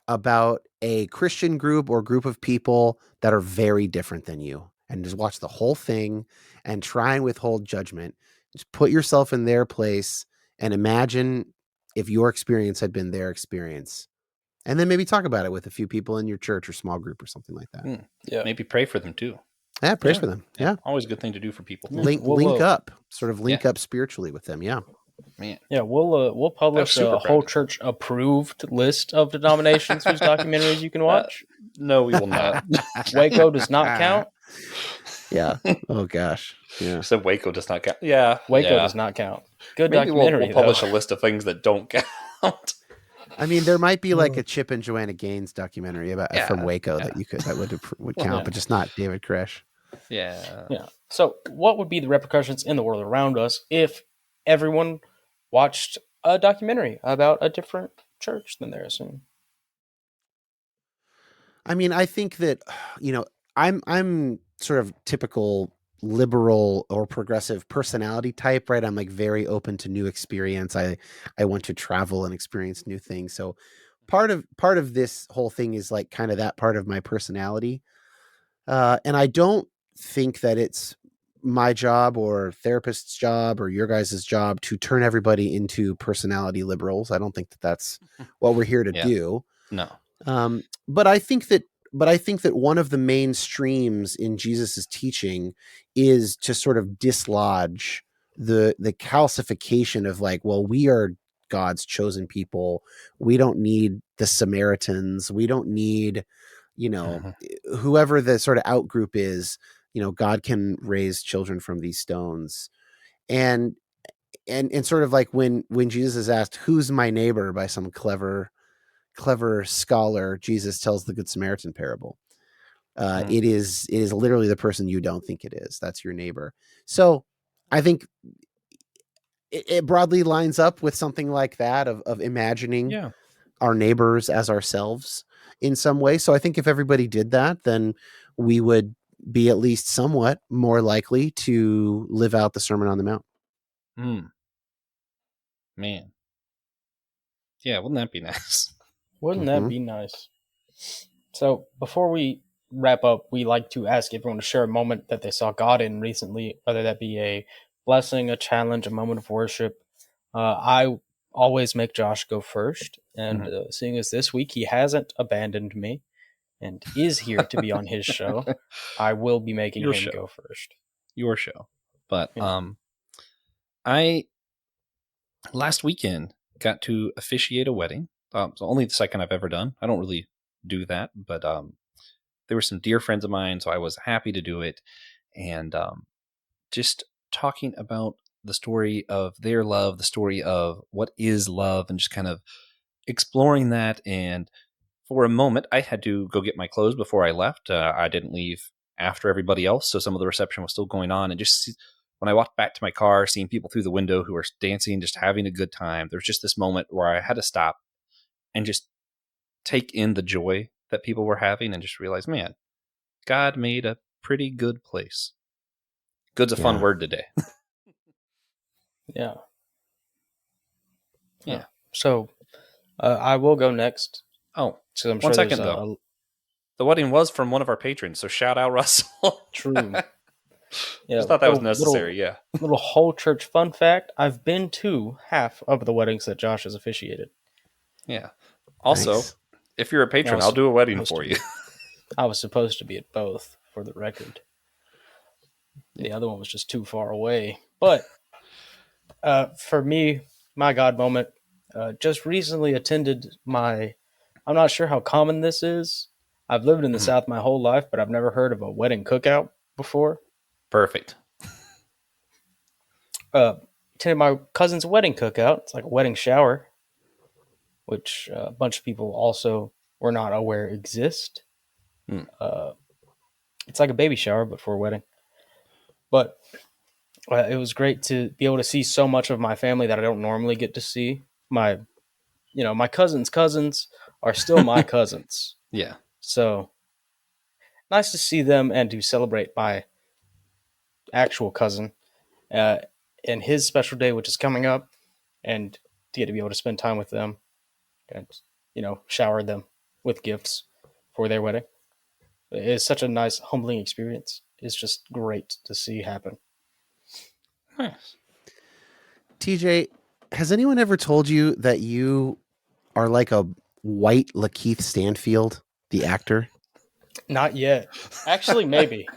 about a Christian group or group of people that are very different than you, and just watch the whole thing and try and withhold judgment. Just put yourself in their place and imagine if your experience had been their experience. And then maybe talk about it with a few people in your church or small group or something like that. Yeah. Maybe pray for them too. Yeah, praise for them. Yeah. Always a good thing to do for people. Link up, sort of link up spiritually with them. Yeah. Man. Yeah, we'll publish super a whole practical. church approved list of denominations whose documentaries you can watch. No, we will not. Waco does not count. Yeah. Oh gosh. Yeah. So Waco does not count. Yeah. Waco does not count. Good Maybe documentary. we'll publish a list of things that don't count. I mean, there might be like a Chip and Joanna Gaines documentary about from Waco that would count, but just not David Koresh. Yeah. So, what would be the repercussions in the world around us if everyone watched a documentary about a different church than theirs? I mean, I think that, you know, I'm sort of typical liberal or progressive personality type, right? I'm like very open to new experience. I want to travel and experience new things. So part of this whole thing is like kind of that part of my personality. And I don't think that it's my job or therapist's job or your guys' job to turn everybody into personality liberals. I don't think that that's what we're here to do. No. But I think that one of the main streams in Jesus's teaching is to sort of dislodge the calcification of like, well, we are God's chosen people. We don't need the Samaritans. We don't need, you know, whoever the sort of out group is, you know, God can raise children from these stones. And sort of like when Jesus is asked, who's my neighbor, by some clever scholar, Jesus tells the Good Samaritan parable. It is literally the person you don't think it is. That's your neighbor. So I think it broadly lines up with something like that of imagining our neighbors as ourselves in some way. So I think if everybody did that, then we would be at least somewhat more likely to live out the Sermon on the Mount. Man. Yeah, wouldn't that be nice? Wouldn't that be nice? So before we wrap up, we like to ask everyone to share a moment that they saw God in recently, whether that be a blessing, a challenge, a moment of worship. I always make Josh go first, and seeing as this week he hasn't abandoned me and is here to be on his show, I will be making him go first. Your show. But I last weekend got to officiate a wedding. So only the second I've ever done. I don't really do that, but there were some dear friends of mine, so I was happy to do it. And just talking about the story of their love, the story of what is love, and just kind of exploring that. And for a moment, I had to go get my clothes before I left. I didn't leave after everybody else, so some of the reception was still going on. And just when I walked back to my car, seeing people through the window who were dancing, just having a good time, there was just this moment where I had to stop and just take in the joy that people were having and just realize, man, God made a pretty good place. Good's a fun word today. Yeah. Yeah. So I will go next. Oh, So I'm one sure there's second though. The wedding was from one of our patrons, so shout out Russell. true. Yeah, Just thought that was necessary. Yeah. Little whole church fun fact: I've been to half of the weddings that Josh has officiated. Yeah. Also, Nice. if you're a patron, was I'll do a wedding supposed for to you. I was supposed to be at both, for the record. The other one was just too far away. But for me, my God moment, just recently attended my. I'm not sure how common this is. I've lived in the Mhm. South my whole life, but I've never heard of a wedding cookout before. Perfect. Attended my cousin's wedding cookout. It's like a wedding shower, which a bunch of people also were not aware exist. Hmm. It's like a baby shower, but for a wedding. But it was great to be able to see so much of my family that I don't normally get to see. My cousins are still my cousins. Yeah. So nice to see them and to celebrate my actual cousin and his special day, which is coming up, and to get to be able to spend time with them and, shower them with gifts for their wedding. It's such a nice, humbling experience. It's just great to see happen. Nice. TJ, has anyone ever told you that you are like a white Lakeith Stanfield, the actor? Not yet. Actually, maybe.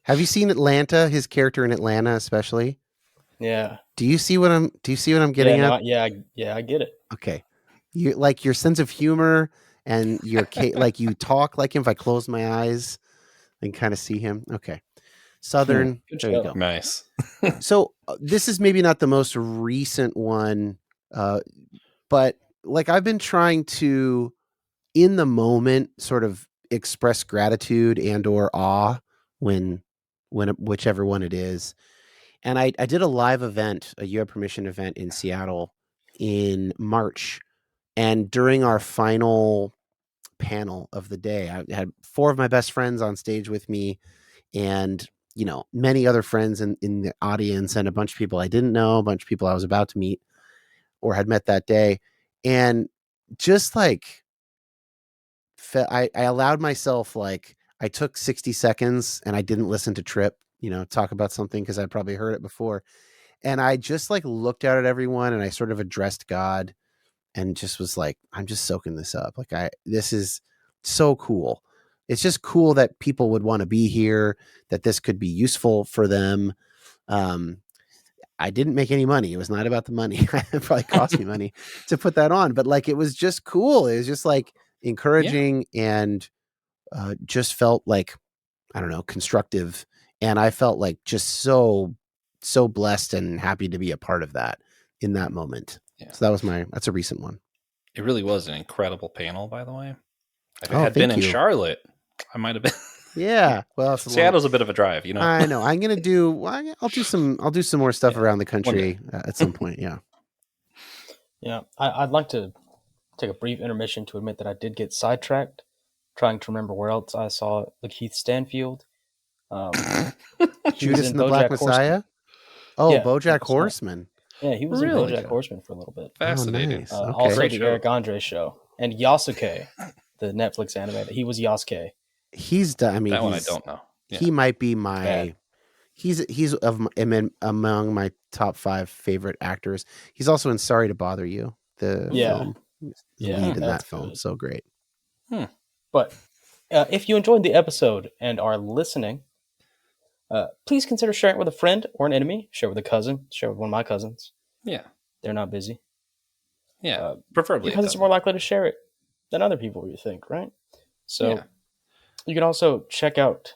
Have you seen Atlanta? His character in Atlanta, especially. Yeah. Do you see what I'm getting at? I get it. Okay, you like your sense of humor and your like you talk like him. If I close my eyes and kind of see him, okay. Southern. Good There you show. go. Nice. So this is maybe not the most recent one, but like I've been trying to, in the moment, sort of express gratitude and or awe when whichever one it is. And I did a live event, a You Have Permission event in Seattle in March. And during our final panel of the day, I had 4 of my best friends on stage with me and, many other friends in the audience and a bunch of people I didn't know, a bunch of people I was about to meet or had met that day. And just like, I allowed myself, like, I took 60 seconds and I didn't listen to Trip, talk about something because I'd probably heard it before. And I just like looked out at everyone and I sort of addressed God and just was like, I'm just soaking this up. Like this is so cool. It's just cool that people would want to be here, that this could be useful for them. I didn't make any money. It was not about the money. It probably cost me money to put that on, but like, it was just cool. It was just like encouraging and just felt like, I don't know, constructive. And I felt like just so blessed and happy to be a part of that in that moment. Yeah. So that's a recent one. It really was an incredible panel, by the way. If it Oh, had been thank in you. Charlotte, I might have been. Yeah. Well, Seattle's a bit of a drive, I know. I'm going to do, I'll do some more stuff around the country at some point. Yeah. Yeah. I'd like to take a brief intermission to admit that I did get sidetracked trying to remember where else I saw Lakeith Stanfield. Judas and the Black Messiah? Oh, yeah, BoJack Horseman. Yeah, he was in BoJack Horseman for a little bit. Fascinating. Oh, nice. Okay. Also Great the show. Eric Andre show. And Yasuke, the Netflix animated. He was Yasuke. He's done. I mean, that one I don't know. Yeah. He might be my. He's among my top 5 favorite actors. He's also in Sorry to Bother You. The film. The lead in that film. Good. So great. But if you enjoyed the episode and are listening, please consider sharing it with a friend or an enemy. Share with a cousin. Share with one of my cousins. Yeah. They're not busy. Yeah. Preferably. Because it's more likely to share it than other people, you think, right? So you can also check out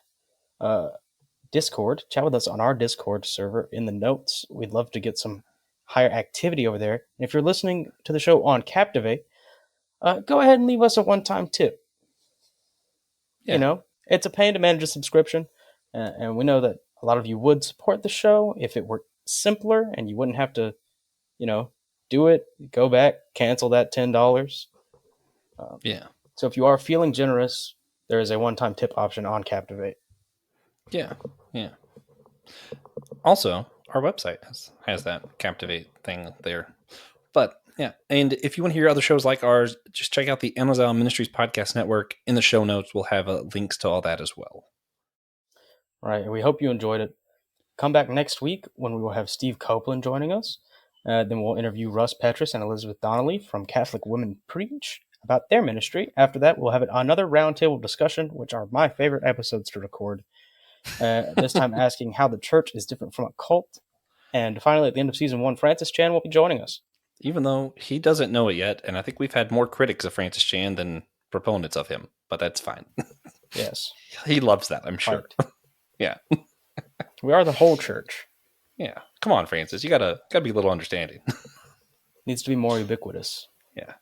Discord. Chat with us on our Discord server in the notes. We'd love to get some higher activity over there. And if you're listening to the show on Captivate, go ahead and leave us a one-time tip. Yeah. It's a pain to manage a subscription. And we know that a lot of you would support the show if it were simpler and you wouldn't have to, do it, go back, cancel that $10. So if you are feeling generous, there is a one-time tip option on Captivate. Yeah. Also, our website has that Captivate thing there. But Yeah. And if you want to hear other shows like ours, just check out the Amazon Ministries Podcast Network. In the show notes, we'll have links to all that as well. Right. And we hope you enjoyed it. Come back next week when we will have Steve Copeland joining us. Then we'll interview Russ Petrus and Elizabeth Donnelly from Catholic Women Preach about their ministry. After that, we'll have another roundtable discussion, which are my favorite episodes to record. This time asking how the church is different from a cult. And finally, at the end of season 1, Francis Chan will be joining us. Even though he doesn't know it yet, and I think we've had more critics of Francis Chan than proponents of him, but that's fine. Yes. He loves that, I'm sure. Yeah. We are the whole church. Yeah. Come on, Francis. You gotta be a little understanding. Needs to be more ubiquitous. Yeah.